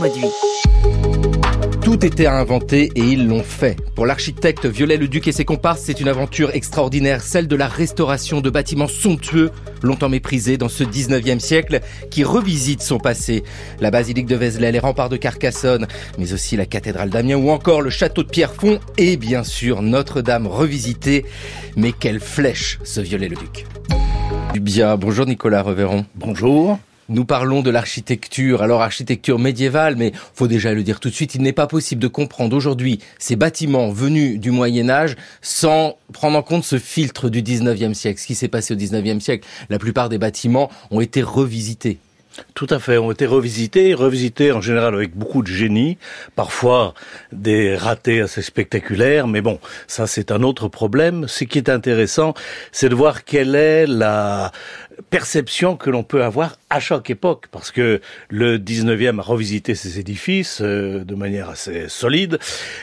Mauduit. Tout était à inventer et ils l'ont fait. Pour l'architecte Viollet-le-Duc et ses comparses, c'est une aventure extraordinaire, celle de la restauration de bâtiments somptueux, longtemps méprisés dans ce 19e siècle, qui revisite son passé. La basilique de Vézelay, les remparts de Carcassonne, mais aussi la cathédrale d'Amiens ou encore le château de Pierrefonds et bien sûr Notre-Dame revisitée. Mais quelle flèche ce Viollet-le-Duc. Bien, bonjour Nicolas Reveron. Bonjour. Nous parlons de l'architecture, alors architecture médiévale, mais faut déjà le dire tout de suite, il n'est pas possible de comprendre aujourd'hui ces bâtiments venus du Moyen-Âge sans prendre en compte ce filtre du 19e siècle. Ce qui s'est passé au 19e siècle, la plupart des bâtiments ont été revisités. Tout à fait, ont été revisités en général avec beaucoup de génie, parfois des ratés assez spectaculaires, mais bon, ça c'est un autre problème. Ce qui est intéressant, c'est de voir quelle est la perception que l'on peut avoir à chaque époque, parce que le 19e a revisité ses édifices de manière assez solide,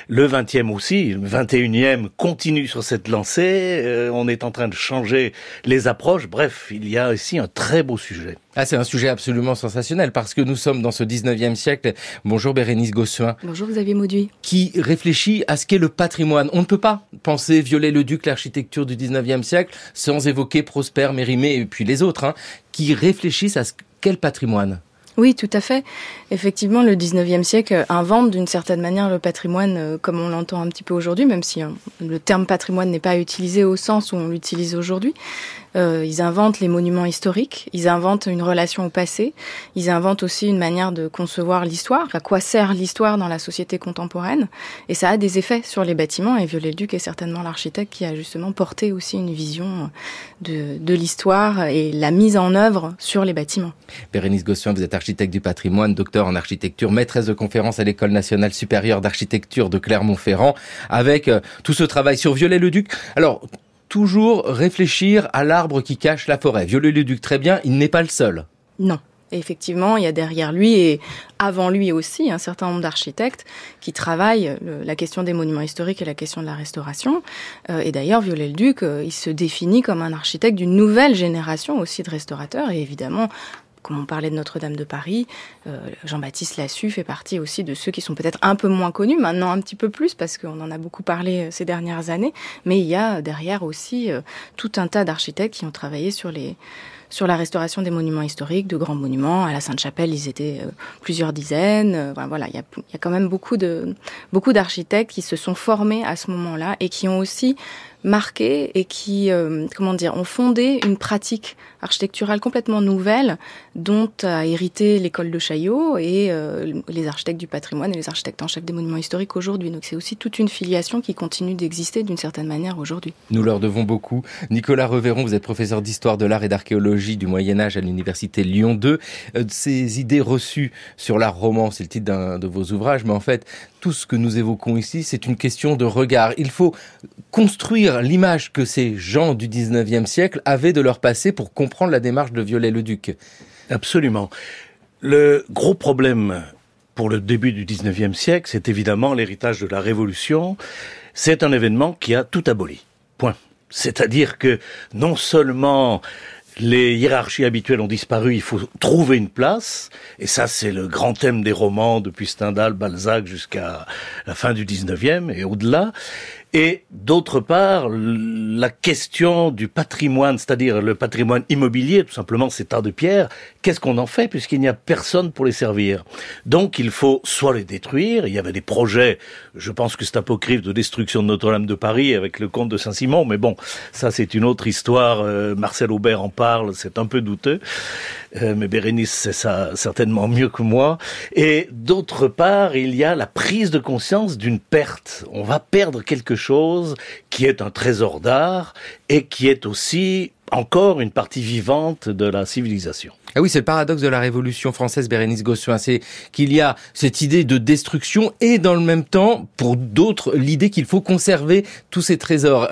le 20e aussi, le 21e continue sur cette lancée, on est en train de changer les approches, bref, il y a ici un très beau sujet. Ah, c'est un sujet absolument sensationnel, parce que nous sommes dans ce 19e siècle. Bonjour Bérénice Gossuin. Bonjour Xavier Mauduit. Qui réfléchit à ce qu'est le patrimoine. On ne peut pas penser Viollet-le-Duc, l'architecture du 19e siècle, sans évoquer Prosper, Mérimée et puis les autres, qui réfléchissent à ce qu'est le patrimoine. Oui, tout à fait. Effectivement, le 19e siècle invente d'une certaine manière le patrimoine comme on l'entend un petit peu aujourd'hui, même si le terme patrimoine n'est pas utilisé au sens où on l'utilise aujourd'hui. Ils inventent les monuments historiques, ils inventent une relation au passé, ils inventent aussi une manière de concevoir l'histoire, à quoi sert l'histoire dans la société contemporaine, et ça a des effets sur les bâtiments, et Viollet-le-Duc est certainement l'architecte qui a justement porté aussi une vision de l'histoire et la mise en œuvre sur les bâtiments. Bérénice Gossuin, vous êtes architecte du patrimoine, docteur en architecture, maîtresse de conférences à l'École nationale supérieure d'architecture de Clermont-Ferrand, avec tout ce travail sur Viollet-le-Duc. Alors, toujours réfléchir à l'arbre qui cache la forêt. Viollet-le-Duc, très bien, il n'est pas le seul. Non. Et effectivement, il y a derrière lui et avant lui aussi un certain nombre d'architectes qui travaillent la question des monuments historiques et la question de la restauration. Et d'ailleurs, Viollet-le-Duc, il se définit comme un architecte d'une nouvelle génération aussi de restaurateurs. Et évidemment, comme on parlait de Notre-Dame de Paris, Jean-Baptiste Lassus fait partie aussi de ceux qui sont peut-être un peu moins connus, maintenant un petit peu plus, parce qu'on en a beaucoup parlé ces dernières années. Mais il y a derrière aussi tout un tas d'architectes qui ont travaillé sur la restauration des monuments historiques, de grands monuments. À la Sainte-Chapelle, ils étaient plusieurs dizaines. Voilà, il y a quand même beaucoup d'architectes qui se sont formés à ce moment-là et qui ont aussi marqué et qui, ont fondé une pratique architecturale complètement nouvelle dont a hérité l'école de Chaillot et les architectes du patrimoine et les architectes en chef des monuments historiques aujourd'hui. Donc c'est aussi toute une filiation qui continue d'exister d'une certaine manière aujourd'hui. Nous leur devons beaucoup. Nicolas Reveron, vous êtes professeur d'histoire de l'art et d'archéologie du Moyen-Âge à l'université Lyon 2. Ces idées reçues sur l'art roman, c'est le titre d'un de vos ouvrages, mais en fait, tout ce que nous évoquons ici, c'est une question de regard. Il faut construire l'image que ces gens du 19e siècle avaient de leur passé pour comprendre la démarche de Viollet-le-Duc. Absolument. Le gros problème pour le début du 19e siècle, c'est évidemment l'héritage de la Révolution. C'est un événement qui a tout aboli. Point. C'est-à-dire que non seulement les hiérarchies habituelles ont disparu, il faut trouver une place, et ça c'est le grand thème des romans depuis Stendhal, Balzac jusqu'à la fin du 19e et au-delà. Et d'autre part, la question du patrimoine, c'est-à-dire le patrimoine immobilier, tout simplement ces tas de pierres, qu'est-ce qu'on en fait puisqu'il n'y a personne pour les servir? Donc il faut soit les détruire, il y avait des projets, je pense que c'est apocryphe, de destruction de Notre-Dame de Paris avec le comte de Saint-Simon, mais bon, ça c'est une autre histoire, Marcel Aubert en parle, c'est un peu douteux, mais Bérénice sait ça certainement mieux que moi. Et d'autre part, il y a la prise de conscience d'une perte. On va perdre quelque chose qui est un trésor d'art et qui est aussi encore une partie vivante de la civilisation. Ah oui, c'est le paradoxe de la Révolution française, Bérénice Gossuin, c'est qu'il y a cette idée de destruction et dans le même temps, pour d'autres, l'idée qu'il faut conserver tous ces trésors.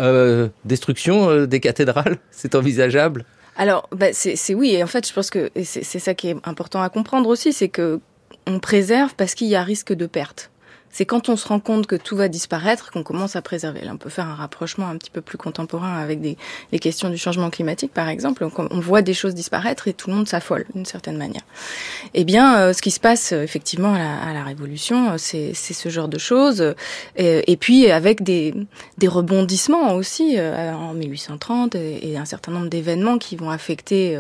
Destruction des cathédrales, c'est envisageable ? Alors, c'est oui, et en fait, je pense que c'est ça qui est important à comprendre aussi, c'est que on préserve parce qu'il y a risque de perte. c'est quand on se rend compte que tout va disparaître qu'on commence à préserver. Là, on peut faire un rapprochement un petit peu plus contemporain avec les questions du changement climatique, par exemple. On voit des choses disparaître et tout le monde s'affole d'une certaine manière. Eh bien, ce qui se passe effectivement à la Révolution, c'est ce genre de choses. Et puis avec des rebondissements aussi en 1830 et un certain nombre d'événements qui vont affecter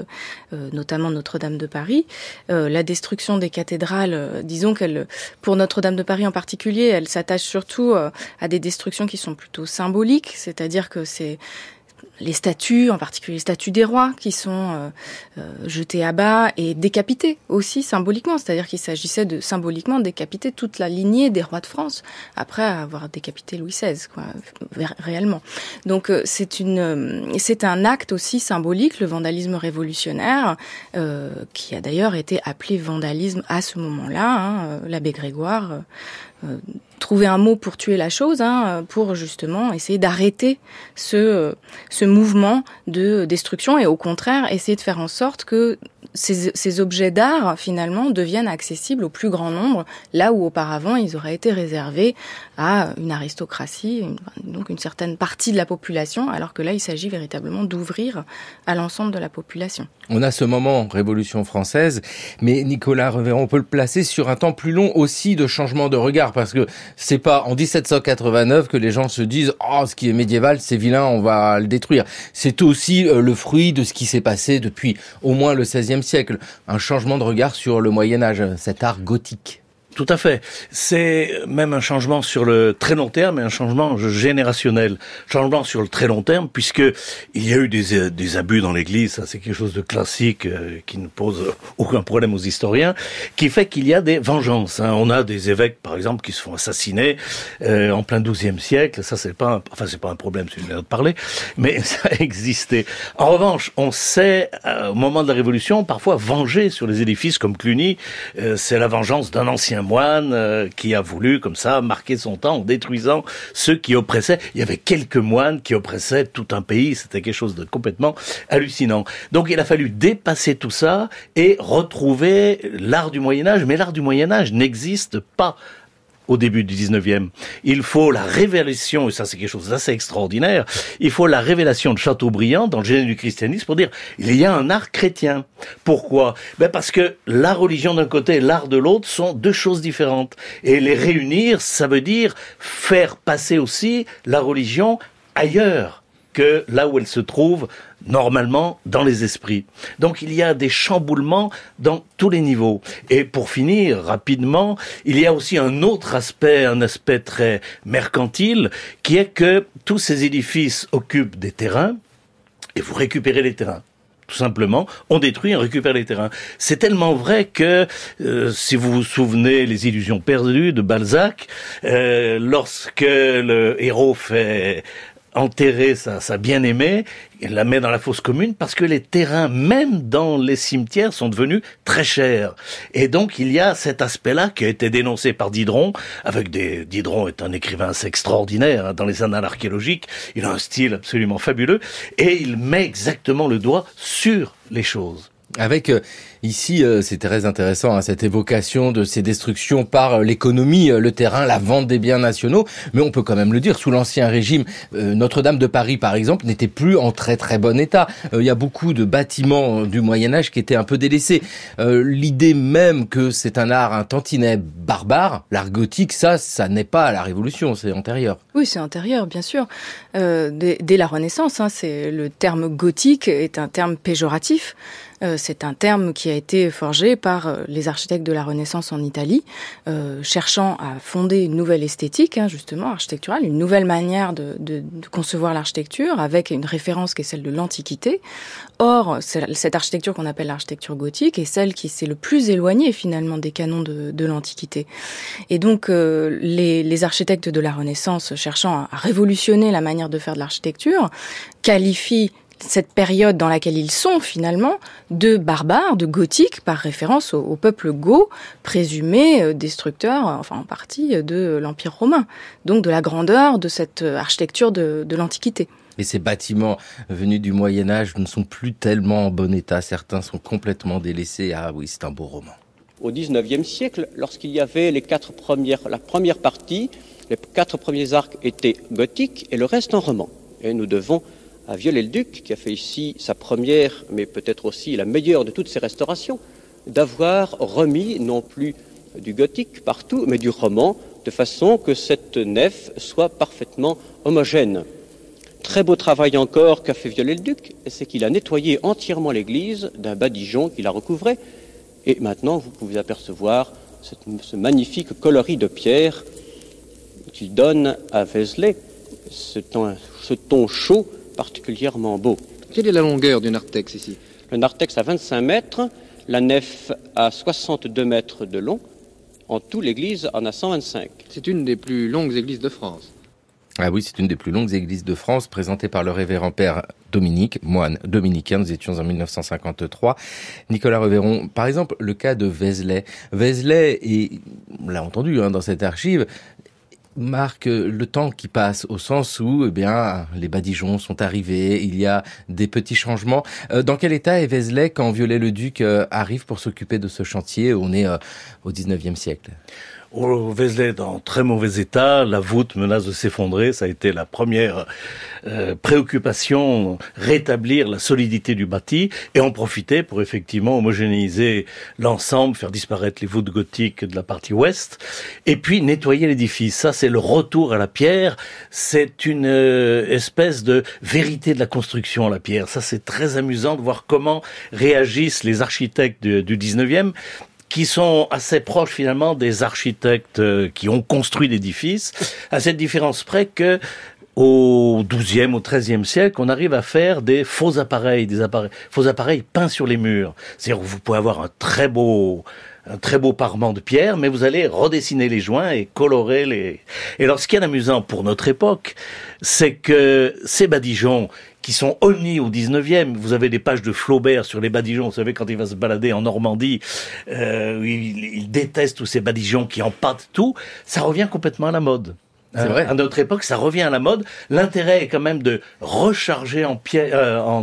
notamment Notre-Dame de Paris. La destruction des cathédrales, disons qu'elle, pour Notre-Dame de Paris en particulier, elle s'attache surtout à des destructions qui sont plutôt symboliques, c'est-à-dire que c'est les statues, en particulier les statues des rois, qui sont jetées à bas et décapitées aussi symboliquement. C'est-à-dire qu'il s'agissait de symboliquement décapiter toute la lignée des rois de France après avoir décapité Louis XVI, quoi, réellement. Donc c'est un acte aussi symbolique, le vandalisme révolutionnaire, qui a d'ailleurs été appelé vandalisme à ce moment-là. L'abbé Grégoire trouver un mot pour tuer la chose, pour justement essayer d'arrêter ce mouvement de destruction et au contraire essayer de faire en sorte que ces objets d'art finalement deviennent accessibles au plus grand nombre, là où auparavant ils auraient été réservés à une aristocratie, donc une certaine partie de la population, alors que là il s'agit véritablement d'ouvrir à l'ensemble de la population. On a ce moment Révolution française, mais Nicolas Reveron, on peut le placer sur un temps plus long aussi de changement de regard, parce que c'est pas en 1789 que les gens se disent « Oh, ce qui est médiéval, c'est vilain, on va le détruire ». C'est aussi le fruit de ce qui s'est passé depuis au moins le XVIe siècle. Un changement de regard sur le Moyen-Âge, cet art gothique. Tout à fait. C'est même un changement sur le très long terme et un changement générationnel. Changement sur le très long terme, puisque il y a eu des abus dans l'Église, ça c'est quelque chose de classique qui ne pose aucun problème aux historiens, qui fait qu'il y a des vengeances. On a des évêques, par exemple, qui se font assassiner en plein XIIe siècle. Ça c'est pas un problème, c'est une manière de parler, mais ça a existé. En revanche, on sait au moment de la Révolution parfois venger sur les édifices comme Cluny. C'est la vengeance d'un ancien moine qui a voulu comme ça marquer son temps en détruisant ceux qui oppressaient. Il y avait quelques moines qui oppressaient tout un pays, c'était quelque chose de complètement hallucinant. Donc il a fallu dépasser tout ça et retrouver l'art du Moyen-Âge, mais l'art du Moyen-Âge n'existe pas au début du 19e. Il faut la révélation, et ça c'est quelque chose d'assez extraordinaire, il faut la révélation de Chateaubriand dans le génie du christianisme pour dire il y a un art chrétien. Pourquoi ? Parce que la religion d'un côté et l'art de l'autre sont deux choses différentes. Et les réunir, ça veut dire faire passer aussi la religion ailleurs que là où elle se trouve normalement dans les esprits. Donc il y a des chamboulements dans tous les niveaux. Et pour finir rapidement, il y a aussi un autre aspect, un aspect très mercantile, qui est que tous ces édifices occupent des terrains et vous récupérez les terrains. Tout simplement, on détruit et on récupère les terrains. C'est tellement vrai que, si vous vous souvenez, les illusions perdues de Balzac, lorsque le héros fait enterrer sa bien-aimée, il la met dans la fosse commune parce que les terrains, même dans les cimetières, sont devenus très chers. Et donc, il y a cet aspect-là qui a été dénoncé par Diderot, Diderot est un écrivain assez extraordinaire, dans les annales archéologiques. Il a un style absolument fabuleux et il met exactement le doigt sur les choses. Avec ici, c'est très intéressant, cette évocation de ces destructions par l'économie, le terrain, la vente des biens nationaux. Mais on peut quand même le dire, sous l'Ancien Régime, Notre-Dame de Paris, par exemple, n'était plus en très très bon état. Il y a beaucoup de bâtiments du Moyen-Âge qui étaient un peu délaissés. L'idée même que c'est un art, un tantinet barbare, l'art gothique, ça n'est pas à la Révolution, c'est antérieur. Oui, c'est antérieur, bien sûr. Dès la Renaissance, c'est le terme gothique est un terme péjoratif. C'est un terme qui a été forgé par les architectes de la Renaissance en Italie, cherchant à fonder une nouvelle esthétique, justement, architecturale, une nouvelle manière de concevoir l'architecture, avec une référence qui est celle de l'Antiquité. Or, cette architecture qu'on appelle l'architecture gothique est celle qui s'est le plus éloignée, finalement, des canons de l'Antiquité. Et donc, les architectes de la Renaissance, cherchant à révolutionner la manière de faire de l'architecture, qualifient cette période dans laquelle ils sont finalement de barbares, de gothiques, par référence au peuple goth, présumé destructeur, enfin en partie, de l'Empire romain. Donc de la grandeur de cette architecture de l'Antiquité. Et ces bâtiments venus du Moyen-Âge ne sont plus tellement en bon état. Certains sont complètement délaissés. Ah oui, c'est un beau roman. au XIXe siècle, lorsqu'il y avait la première partie, les 4 premiers arcs étaient gothiques et le reste en roman. Et nous devons à Viollet-le-Duc, qui a fait ici sa première, mais peut-être aussi la meilleure de toutes ses restaurations, d'avoir remis non plus du gothique partout, mais du roman, de façon que cette nef soit parfaitement homogène. Très beau travail encore qu'a fait Viollet-le-Duc, c'est qu'il a nettoyé entièrement l'église d'un badigeon qui la recouvrait. Et maintenant, vous pouvez apercevoir ce magnifique coloris de pierre qui donne à Vézelay ce ton chaud particulièrement beau. Quelle est la longueur du narthex ici? Le narthex a 25 mètres, la nef a 62 mètres de long. En tout, l'église en a 125. C'est une des plus longues églises de France. Ah oui, c'est une des plus longues églises de France, présentée par le révérend père Dominique, moine dominicain. Nous étions en 1953. Nicolas Reveron, par exemple, le cas de Vézelay. Vézelay, et on l'a entendu dans cette archive, marque le temps qui passe, au sens où les badigeons sont arrivés, il y a des petits changements. Dans quel état est Vézelay quand Viollet-le-Duc arrive pour s'occuper de ce chantier? On est au 19e siècle. Vézelay dans très mauvais état, la voûte menace de s'effondrer, ça a été la première préoccupation, rétablir la solidité du bâti et en profiter pour effectivement homogénéiser l'ensemble, faire disparaître les voûtes gothiques de la partie ouest et puis nettoyer l'édifice. Ça c'est le retour à la pierre, c'est une espèce de vérité de la construction, la pierre. Ça c'est très amusant de voir comment réagissent les architectes du 19e, qui sont assez proches finalement des architectes qui ont construit l'édifice, à cette différence près que au XIIe, au XIIIe siècle, on arrive à faire des faux appareils peints sur les murs. C'est-à-dire que vous pouvez avoir un très beau parement de pierre, mais vous allez redessiner les joints et colorer les... Et alors, ce qui est amusant pour notre époque, c'est que ces badigeons qui sont honnis au 19e, vous avez des pages de Flaubert sur les badigeons, vous savez, quand il va se balader en Normandie, il déteste tous ces badigeons qui empâtent tout, ça revient complètement à la mode. C'est vrai. À notre époque, ça revient à la mode. L'intérêt est quand même de recharger en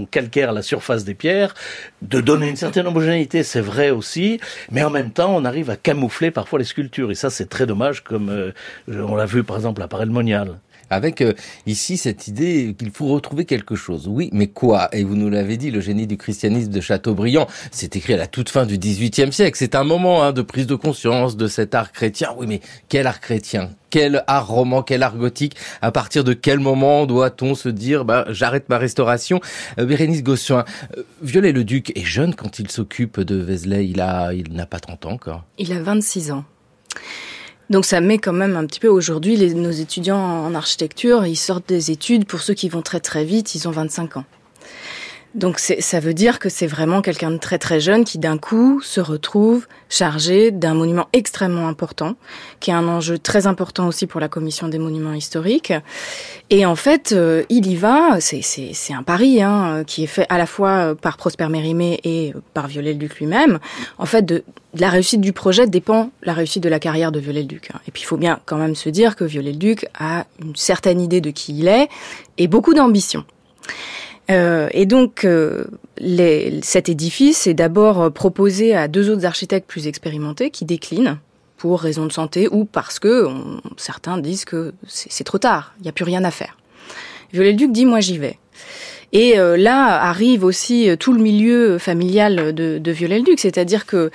calcaire la surface des pierres, de donner une certaine homogénéité, c'est vrai aussi, mais en même temps, on arrive à camoufler parfois les sculptures. Et ça, c'est très dommage, comme on l'a vu par exemple à Paray-le-Monial. Avec ici cette idée qu'il faut retrouver quelque chose. Oui, mais quoi? Et vous nous l'avez dit, le génie du christianisme de Chateaubriand, c'est écrit à la toute fin du XVIIIe siècle. C'est un moment de prise de conscience de cet art chrétien. Oui, mais quel art chrétien? Quel art roman? Quel art gothique? À partir de quel moment doit-on se dire j'arrête ma restauration? Bérénice Gossuin, Viollet-le-Duc est jeune quand il s'occupe de Vézelay. Il n'a pas 30 ans encore. Il a 26 ans. Donc ça met quand même un petit peu aujourd'hui, nos étudiants en architecture, ils sortent des études, pour ceux qui vont très très vite, ils ont 25 ans. Donc ça veut dire que c'est vraiment quelqu'un de très très jeune qui d'un coup se retrouve chargé d'un monument extrêmement important, qui est un enjeu très important aussi pour la commission des monuments historiques. Et en fait, il y va, c'est un pari qui est fait à la fois par Prosper Mérimée et par Viollet-le-Duc lui-même. En fait, de la réussite du projet dépend la réussite de la carrière de Viollet-le-Duc. Et puis il faut bien quand même se dire que Viollet-le-Duc a une certaine idée de qui il est et beaucoup d'ambition. Et donc, cet édifice est d'abord proposé à 2 autres architectes plus expérimentés qui déclinent pour raison de santé ou parce que certains disent que c'est trop tard, il n'y a plus rien à faire. Viollet-le-Duc dit « moi j'y vais ». Et là arrive aussi tout le milieu familial de Viollet-le-Duc, c'est-à-dire que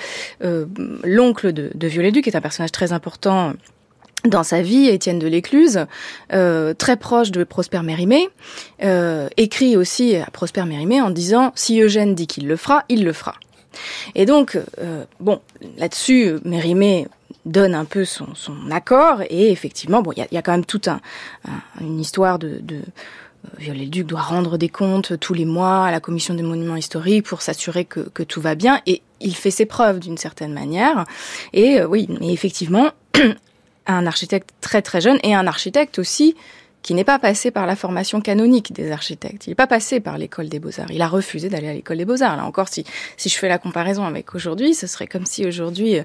l'oncle de Viollet-le-Duc est un personnage très important dans sa vie, Étienne de l'Écluse, très proche de Prosper Mérimée, écrit aussi à Prosper Mérimée en disant « Si Eugène dit qu'il le fera, il le fera ». Et donc, là-dessus, Mérimée donne un peu son accord, et effectivement, il y a quand même toute une histoire de Viollet-le-Duc doit rendre des comptes tous les mois à la commission des monuments historiques pour s'assurer que tout va bien, et il fait ses preuves d'une certaine manière. Et oui, mais effectivement... un architecte très très jeune et un architecte aussi qui n'est pas passé par la formation canonique des architectes. Il n'est pas passé par l'école des Beaux-Arts. Il a refusé d'aller à l'école des Beaux-Arts. Là encore, si je fais la comparaison avec aujourd'hui, ce serait comme si aujourd'hui,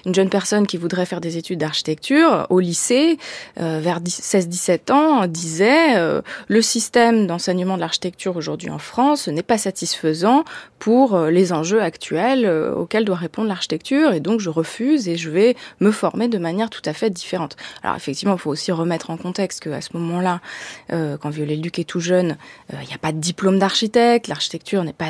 une jeune personne qui voudrait faire des études d'architecture au lycée, vers 16-17 ans, disait le système d'enseignement de l'architecture aujourd'hui en France n'est pas satisfaisant pour les enjeux actuels auxquels doit répondre l'architecture, et donc je refuse et je vais me former de manière tout à fait différente. Alors effectivement, il faut aussi remettre en contexte qu'à ce moment-là, quand Viollet-le-Duc est tout jeune, il n'y a pas de diplôme d'architecte, l'architecture n'est pas,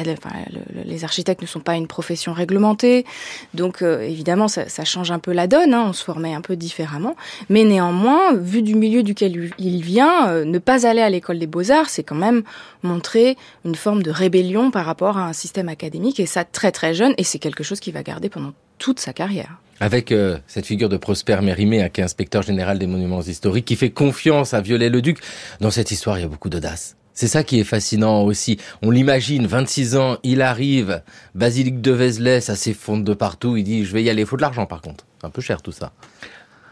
les architectes ne sont pas une profession réglementée, donc évidemment ça change un peu la donne, on se formait un peu différemment, mais néanmoins, vu du milieu duquel il vient, ne pas aller à l'école des Beaux-Arts, c'est quand même montrer une forme de rébellion par rapport à un système académique, et ça très très jeune, et c'est quelque chose qu'il va garder pendant toute sa carrière. Avec cette figure de Prosper Mérimée, qui est inspecteur général des monuments historiques, qui fait confiance à Viollet-le-Duc. Dans cette histoire, il y a beaucoup d'audace. C'est ça qui est fascinant aussi. On l'imagine, 26 ans, il arrive, basilique de Vézelay, ça s'effondre de partout, il dit « je vais y aller ». Il faut de l'argent par contre, c'est un peu cher tout ça.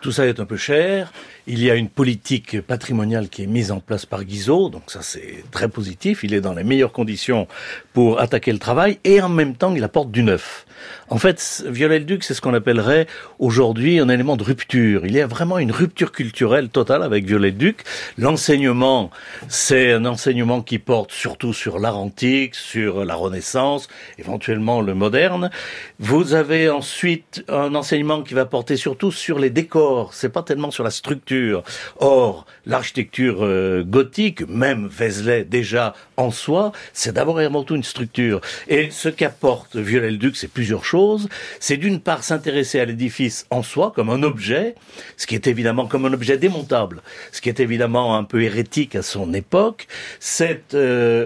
Tout ça est un peu cher. Il y a une politique patrimoniale qui est mise en place par Guizot, donc ça c'est très positif. Il est dans les meilleures conditions pour attaquer le travail et en même temps il apporte du neuf. En fait, Viollet-le-Duc, c'est ce qu'on appellerait aujourd'hui un élément de rupture. Il y a vraiment une rupture culturelle totale avec Viollet-le-Duc. L'enseignement, c'est un enseignement qui porte surtout sur l'art antique, sur la Renaissance, éventuellement le moderne. Vous avez ensuite un enseignement qui va porter surtout sur les décors. C'est pas tellement sur la structure. Or, l'architecture gothique, même Vézelay déjà en soi, c'est d'abord et avant tout une structure. Et ce qu'apporte Viollet-le-Duc, c'est plusieurs choses. C'est d'une part s'intéresser à l'édifice en soi, comme un objet, ce qui est évidemment comme un objet démontable, ce qui est évidemment un peu hérétique à son époque. C'est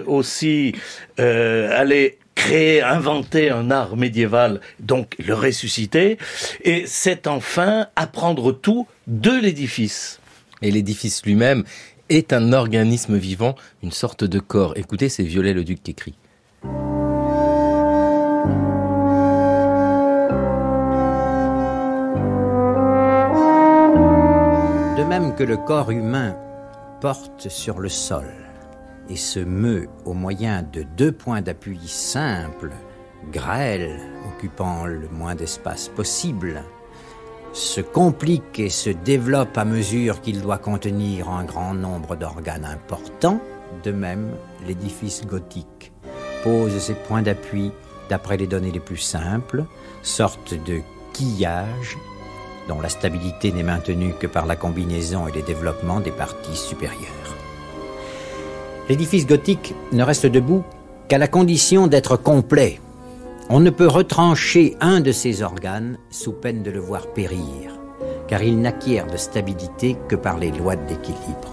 aussi aller créer, inventer un art médiéval, donc le ressusciter. Et c'est enfin apprendre tout de l'édifice. Et l'édifice lui-même est un organisme vivant, une sorte de corps. Écoutez, c'est Viollet-le-Duc qui écrit. De même que le corps humain porte sur le sol et se meut au moyen de 2 points d'appui simples, grêles, occupant le moins d'espace possible, se complique et se développe à mesure qu'il doit contenir un grand nombre d'organes importants, de même l'édifice gothique pose ses points d'appui d'après les données les plus simples, sorte de quillage dont la stabilité n'est maintenue que par la combinaison et les développements des parties supérieures. L'édifice gothique ne reste debout qu'à la condition d'être complet. On ne peut retrancher un de ses organes sous peine de le voir périr, car il n'acquiert de stabilité que par les lois de l'équilibre.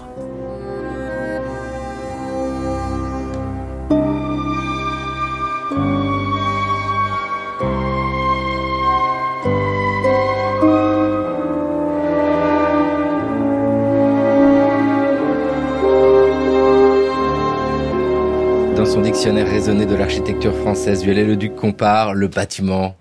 Dans son dictionnaire raisonné de l'architecture française, Viollet-le-Duc compare le bâtiment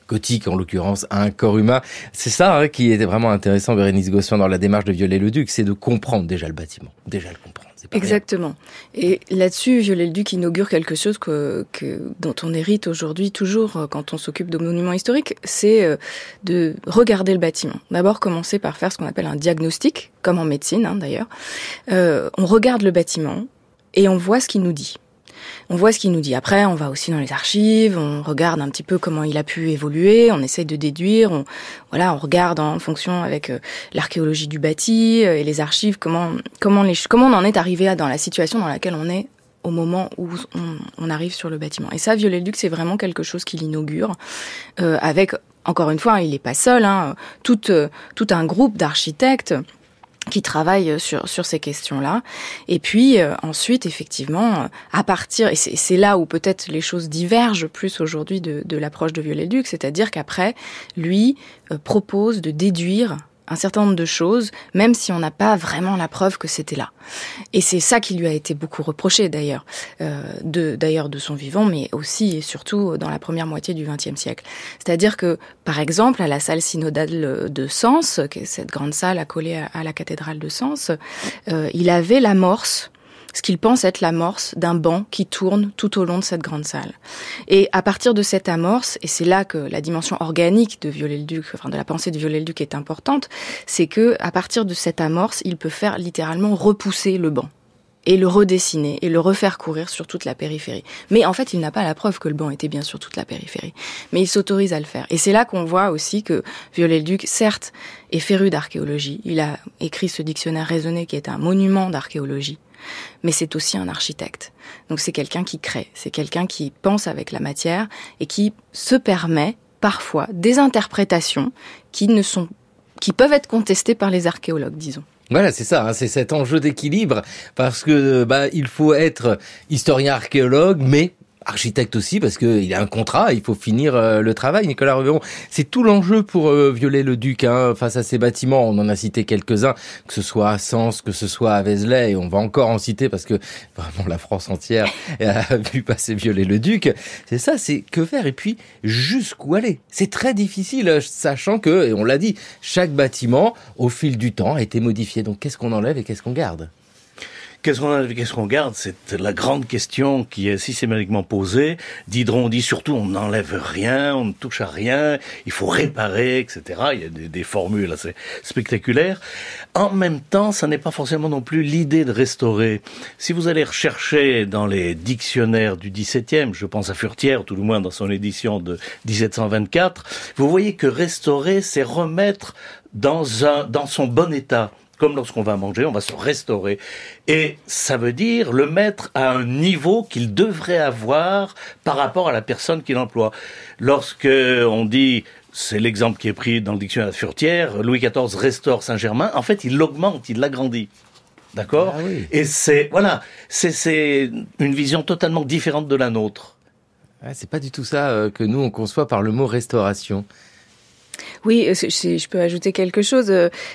gothique, en l'occurrence, à un corps humain. C'est ça qui était vraiment intéressant, Bérénice Gossuin, dans la démarche de Viollet-le-Duc, c'est de comprendre déjà le bâtiment. Déjà le comprendre. C'est pas exactement. Rien. Et là-dessus, Viollet-le-Duc inaugure quelque chose dont on hérite aujourd'hui toujours quand on s'occupe de monuments historiques, c'est de regarder le bâtiment. D'abord, commencer par faire ce qu'on appelle un diagnostic, comme en médecine d'ailleurs. On regarde le bâtiment et on voit ce qu'il nous dit. On voit ce qu'il nous dit. Après, on va aussi dans les archives, on regarde un petit peu comment il a pu évoluer, on essaye de déduire, on regarde en fonction avec l'archéologie du bâti et les archives, comment on en est arrivé dans la situation dans laquelle on est au moment où on arrive sur le bâtiment. Et ça, Viollet-le-Duc, c'est vraiment quelque chose qu'il inaugure avec, encore une fois, il n'est pas seul, tout un groupe d'architectes qui travaillent sur ces questions-là. Et puis ensuite, effectivement, à partir, et c'est là où peut-être les choses divergent plus aujourd'hui de l'approche de Viollet-le-Duc, c'est-à-dire qu'après, lui propose de déduire un certain nombre de choses, même si on n'a pas vraiment la preuve que c'était là. Et c'est ça qui lui a été beaucoup reproché d'ailleurs, de son vivant, mais aussi et surtout dans la première moitié du XXe siècle. C'est-à-dire que, par exemple, à la salle synodale de Sens, qui est cette grande salle accolée à la cathédrale de Sens, il avait l'amorce, ce qu'il pense être l'amorce d'un banc qui tourne tout au long de cette grande salle. Et à partir de cette amorce, et c'est là que la dimension organique de Viollet-le-Duc, enfin de la pensée de Viollet-le-Duc est importante, c'est que à partir de cette amorce, il peut faire littéralement repousser le banc et le redessiner et le refaire courir sur toute la périphérie. Mais en fait, il n'a pas la preuve que le banc était bien sur toute la périphérie. Mais il s'autorise à le faire. Et c'est là qu'on voit aussi que Viollet-le-Duc, certes, est féru d'archéologie. Il a écrit ce dictionnaire raisonné qui est un monument d'archéologie. Mais c'est aussi un architecte. Donc c'est quelqu'un qui crée, c'est quelqu'un qui pense avec la matière et qui se permet parfois des interprétations qui peuvent être contestées par les archéologues, disons. Voilà, c'est ça, hein, c'est cet enjeu d'équilibre, parce que il faut être historien archéologue, mais architecte aussi, parce qu'il a un contrat, il faut finir le travail. Nicolas Reveron, c'est tout l'enjeu pour Viollet-le-Duc, hein, face à ces bâtiments. On en a cité quelques-uns, que ce soit à Sens, que ce soit à Vézelay, et on va encore en citer parce que vraiment la France entière a vu passer Viollet-le-Duc. C'est ça, c'est que faire et puis jusqu'où aller. C'est très difficile, sachant que, et on l'a dit, chaque bâtiment, au fil du temps, a été modifié. Donc qu'est-ce qu'on enlève et qu'est-ce qu'on garde ? Qu'est-ce qu'on garde? C'est la grande question qui est systématiquement posée. Diderot dit surtout on n'enlève rien, on ne touche à rien, il faut réparer, etc. Il y a des formules assez spectaculaires. En même temps, ça n'est pas forcément non plus l'idée de restaurer. Si vous allez rechercher dans les dictionnaires du XVIIe, je pense à Furetière, tout du moins dans son édition de 1724, vous voyez que restaurer, c'est remettre dans son bon état. Comme lorsqu'on va manger, on va se restaurer. Et ça veut dire le mettre à un niveau qu'il devrait avoir par rapport à la personne qui l'emploie. Lorsque on dit, c'est l'exemple qui est pris dans le dictionnaire de Furetière, Louis XIV restaure Saint-Germain, en fait, il l'augmente, il l'agrandit. D'accord ? Ah oui. Et c'est une vision totalement différente de la nôtre. Ouais, c'est pas du tout ça que nous, on conçoit par le mot restauration. Oui, je peux ajouter quelque chose.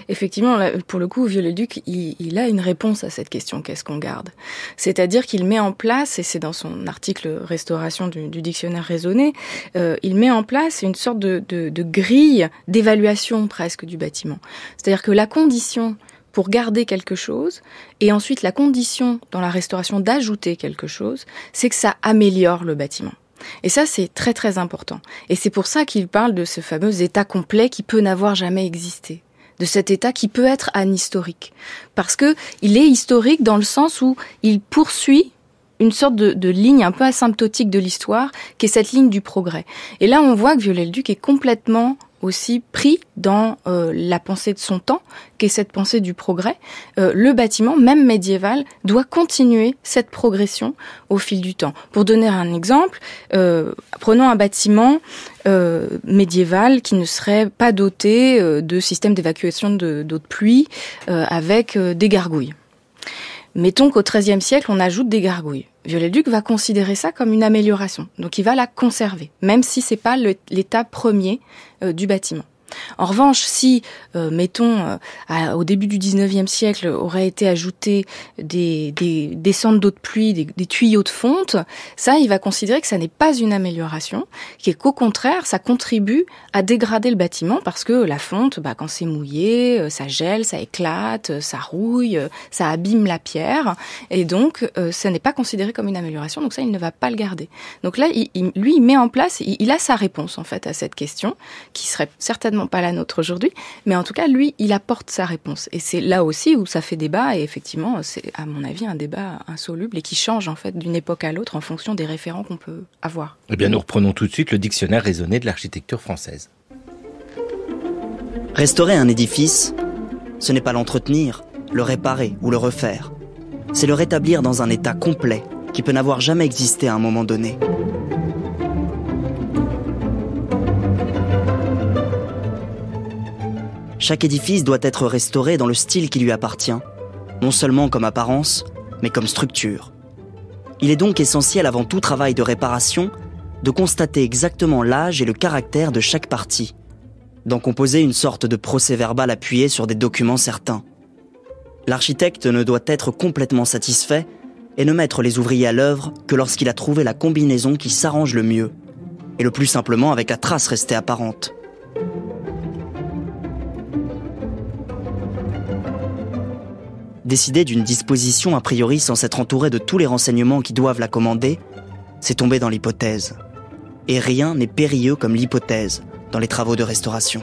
Effectivement, là, pour le coup, Viollet-le-Duc, il a une réponse à cette question, qu'est-ce qu'on garde ? C'est-à-dire qu'il met en place, et c'est dans son article Restauration du dictionnaire raisonné, il met en place une sorte de grille d'évaluation presque du bâtiment. C'est-à-dire que la condition pour garder quelque chose, et ensuite la condition dans la restauration d'ajouter quelque chose, c'est que ça améliore le bâtiment. Et ça, c'est très très important. Et c'est pour ça qu'il parle de ce fameux état complet qui peut n'avoir jamais existé. De cet état qui peut être anhistorique. Parce que il est historique dans le sens où il poursuit une sorte de ligne un peu asymptotique de l'histoire, qui est cette ligne du progrès. Et là, on voit que Viollet-le-Duc est complètement aussi pris dans la pensée de son temps, qui est cette pensée du progrès. Le bâtiment, même médiéval, doit continuer cette progression au fil du temps. Pour donner un exemple, prenons un bâtiment médiéval qui ne serait pas doté de système d'évacuation d'eau de pluie avec des gargouilles. Mettons qu'au XIIIe siècle, on ajoute des gargouilles. Viollet-le-Duc va considérer ça comme une amélioration. Donc il va la conserver, même si c'est pas l'état premier du bâtiment. En revanche, si, au début du XIXe siècle, aurait été ajouté des descentes d'eau de pluie, des tuyaux de fonte, ça, il va considérer que ça n'est pas une amélioration, qu'au contraire, ça contribue à dégrader le bâtiment, parce que la fonte, quand c'est mouillé, ça gèle, ça éclate, ça rouille, ça abîme la pierre, et donc, ça n'est pas considéré comme une amélioration, donc ça, il ne va pas le garder. Donc là, il met en place, il a sa réponse, en fait, à cette question, qui serait certainement pas la nôtre aujourd'hui, mais en tout cas, lui, il apporte sa réponse. Et c'est là aussi où ça fait débat, et effectivement, c'est, à mon avis, un débat insoluble et qui change, en fait, d'une époque à l'autre en fonction des référents qu'on peut avoir. Eh bien, nous reprenons tout de suite le dictionnaire raisonné de l'architecture française. Restaurer un édifice, ce n'est pas l'entretenir, le réparer ou le refaire. C'est le rétablir dans un état complet qui peut n'avoir jamais existé à un moment donné. Chaque édifice doit être restauré dans le style qui lui appartient, non seulement comme apparence, mais comme structure. Il est donc essentiel avant tout travail de réparation de constater exactement l'âge et le caractère de chaque partie. d'en composer une sorte de procès-verbal appuyé sur des documents certains. L'architecte ne doit être complètement satisfait et ne mettre les ouvriers à l'œuvre que lorsqu'il a trouvé la combinaison qui s'arrange le mieux, et le plus simplement avec la trace restée apparente. Décider d'une disposition a priori sans s'être entouré de tous les renseignements qui doivent la commander, c'est tomber dans l'hypothèse. Et rien n'est périlleux comme l'hypothèse dans les travaux de restauration.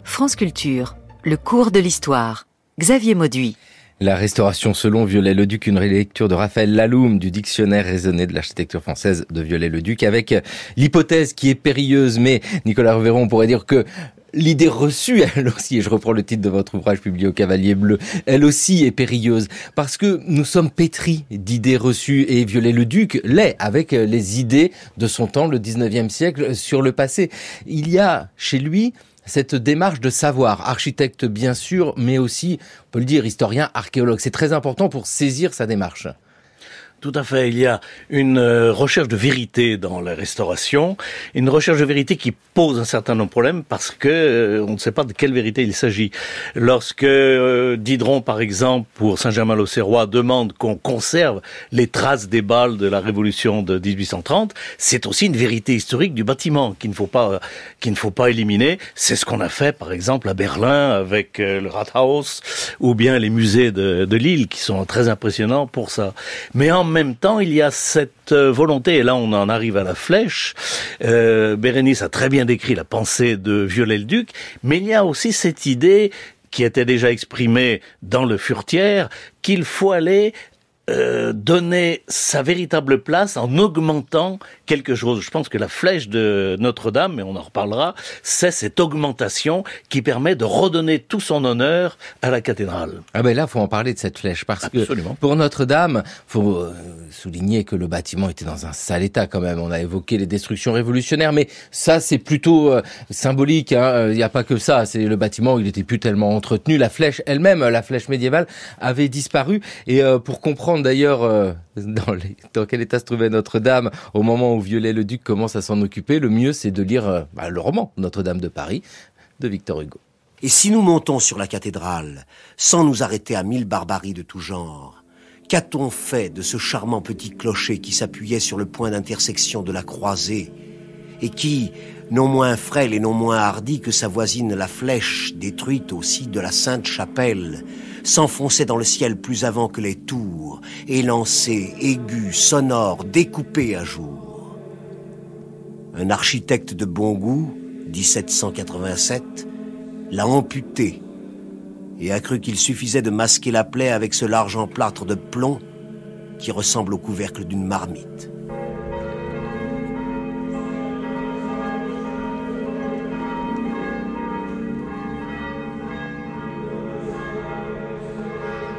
France Culture, le cours de l'histoire. Xavier Mauduit. La restauration selon Viollet-le-Duc, une relecture de Raphaël Laloum du dictionnaire raisonné de l'architecture française de Viollet-le-Duc, avec l'hypothèse qui est périlleuse, mais Nicolas Revéron, on pourrait dire que l'idée reçue, elle aussi, et je reprends le titre de votre ouvrage publié au Cavalier Bleu, elle aussi est périlleuse, parce que nous sommes pétris d'idées reçues, et Viollet-le-Duc l'est, avec les idées de son temps, le 19e siècle, sur le passé. Il y a chez lui cette démarche de savoir, architecte bien sûr, mais aussi, on peut le dire, historien, archéologue. C'est très important pour saisir sa démarche. Tout à fait. Il y a une recherche de vérité dans la restauration, une recherche de vérité qui pose un certain nombre de problèmes parce que on ne sait pas de quelle vérité il s'agit. Lorsque Diderot, par exemple, pour Saint-Germain-l'Auxerrois, demande qu'on conserve les traces des balles de la Révolution de 1830, c'est aussi une vérité historique du bâtiment qu'il ne faut pas éliminer. C'est ce qu'on a fait, par exemple, à Berlin avec le Rathaus ou bien les musées de Lille qui sont très impressionnants pour ça. Mais en même temps, il y a cette volonté, et là on en arrive à la flèche, Bérénice a très bien décrit la pensée de Viollet-le-Duc, mais il y a aussi cette idée qui était déjà exprimée dans le Furetière, qu'il faut aller donner sa véritable place en augmentant quelque chose. Je pense que la flèche de Notre-Dame, et on en reparlera, c'est cette augmentation qui permet de redonner tout son honneur à la cathédrale. Ah ben là, faut en parler de cette flèche, parce Absolument. que pour Notre-Dame, faut souligner que le bâtiment était dans un sale état quand même. On a évoqué les destructions révolutionnaires, mais ça c'est plutôt symbolique. Il n'y a pas que ça. C'est le bâtiment, il était plus tellement entretenu. La flèche elle-même, la flèche médiévale, avait disparu. Et pour comprendre d'ailleurs dans quel état se trouvait Notre-Dame au moment où Viollet-le-Duc commence à s'en occuper, le mieux c'est de lire le roman Notre-Dame de Paris de Victor Hugo. Et si nous montons sur la cathédrale, sans nous arrêter à 1000 barbaries de tout genre, qu'a-t-on fait de ce charmant petit clocher qui s'appuyait sur le point d'intersection de la croisée et qui, non moins frêle et non moins hardi que sa voisine la flèche, détruite aussi de la Sainte-Chapelle, s'enfonçait dans le ciel plus avant que les tours, élancé, aigu, sonore, découpé à jour. Un architecte de bon goût, 1787, l'a amputé et a cru qu'il suffisait de masquer la plaie avec ce large emplâtre de plomb qui ressemble au couvercle d'une marmite.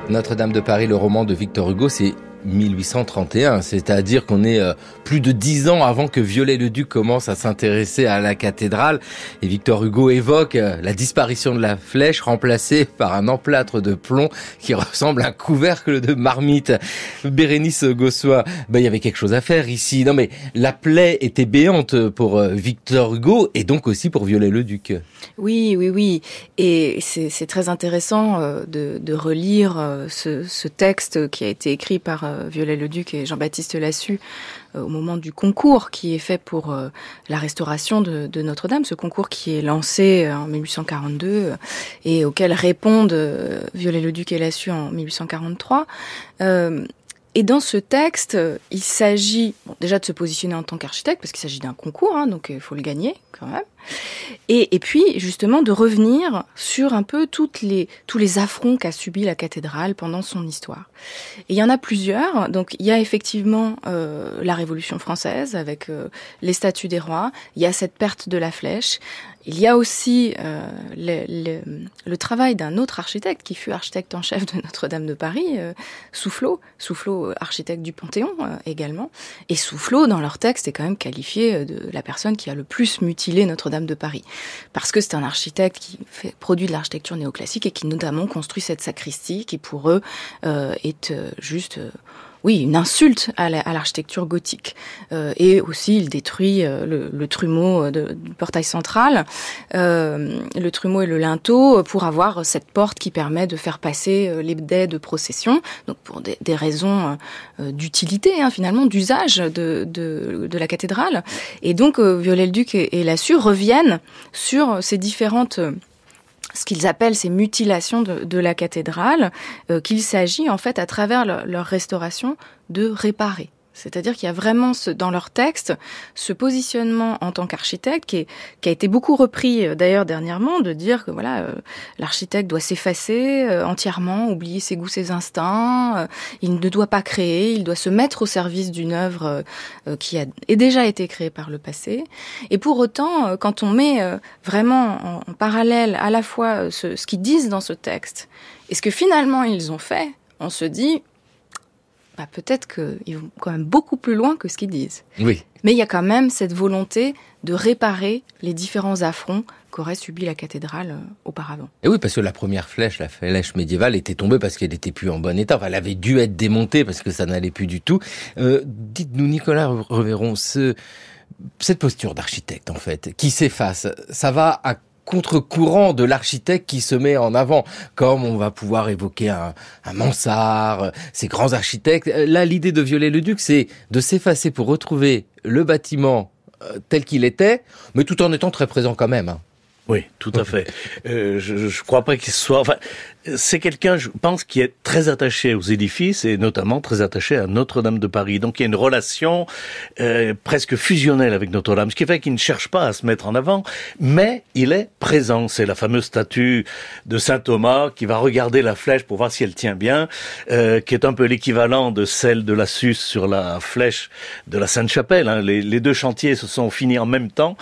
Notre-Dame de Paris, le roman de Victor Hugo, c'est 1831, c'est-à-dire qu'on est plus de 10 ans avant que Viollet-le-Duc commence à s'intéresser à la cathédrale. Et Victor Hugo évoque la disparition de la flèche remplacée par un emplâtre de plomb qui ressemble à un couvercle de marmite. Bérénice Gossois, il y avait quelque chose à faire ici. Non mais la plaie était béante pour Victor Hugo et donc aussi pour Viollet-le-Duc. Oui. Et c'est très intéressant de relire ce texte qui a été écrit par Viollet-le-Duc et Jean-Baptiste Lassus au moment du concours qui est fait pour la restauration de Notre-Dame, ce concours qui est lancé en 1842 et auquel répondent Viollet-le-Duc et Lassus en 1843. Et dans ce texte, il s'agit déjà de se positionner en tant qu'architecte, parce qu'il s'agit d'un concours, donc il faut le gagner quand même. Et puis, justement, de revenir sur un peu tous les affronts qu'a subi la cathédrale pendant son histoire. Et il y en a plusieurs. Donc, il y a effectivement la Révolution française, avec les statuts des rois. Il y a cette perte de la flèche. Il y a aussi le travail d'un autre architecte qui fut architecte en chef de Notre-Dame de Paris, Soufflot, architecte du Panthéon également. Et Soufflot, dans leur texte, est quand même qualifié de la personne qui a le plus mutilé Notre-Dame Notre-Dame de Paris. Parce que c'est un architecte qui produit de l'architecture néoclassique et qui notamment construit cette sacristie qui pour eux est juste... une insulte à l'architecture gothique. Et aussi, il détruit le trumeau du portail central, le trumeau et le linteau, pour avoir cette porte qui permet de faire passer les dais de procession, donc pour des raisons d'utilité, finalement, d'usage de la cathédrale. Et donc, Viollet-le-Duc et Lassus reviennent sur ces différentes... ce qu'ils appellent ces mutilations de la cathédrale, qu'il s'agit en fait à travers leur restauration de réparer. C'est-à-dire qu'il y a vraiment dans leur texte ce positionnement en tant qu'architecte qui a été beaucoup repris d'ailleurs dernièrement, de dire que voilà, l'architecte doit s'effacer entièrement, oublier ses goûts, ses instincts, il ne doit pas créer, il doit se mettre au service d'une œuvre qui a déjà été créée par le passé. Et pour autant, quand on met vraiment en parallèle à la fois ce qu'ils disent dans ce texte et ce que finalement ils ont fait, on se dit peut-être qu'ils vont quand même beaucoup plus loin que ce qu'ils disent. Oui. Mais il y a quand même cette volonté de réparer les différents affronts qu'aurait subi la cathédrale auparavant. Et oui, parce que la première flèche, la flèche médiévale, était tombée parce qu'elle n'était plus en bon état. Enfin, elle avait dû être démontée parce que ça n'allait plus du tout. Dites-nous, Nicolas Reveron, cette posture d'architecte, en fait, qui s'efface, ça va à contre-courant de l'architecte qui se met en avant, comme on va pouvoir évoquer un Mansart, ces grands architectes. Là, l'idée de Viollet-le-Duc, c'est de s'effacer pour retrouver le bâtiment tel qu'il était, mais tout en étant très présent quand même. Oui, tout à fait. Je crois pas qu'il soit... Enfin, c'est quelqu'un, je pense, qui est très attaché aux édifices et notamment très attaché à Notre-Dame de Paris. Donc il y a une relation presque fusionnelle avec Notre-Dame, ce qui fait qu'il ne cherche pas à se mettre en avant, mais il est présent. C'est la fameuse statue de saint Thomas qui va regarder la flèche pour voir si elle tient bien, qui est un peu l'équivalent de celle de Lassus sur la flèche de la Sainte-Chapelle. Les deux chantiers se sont finis en même temps.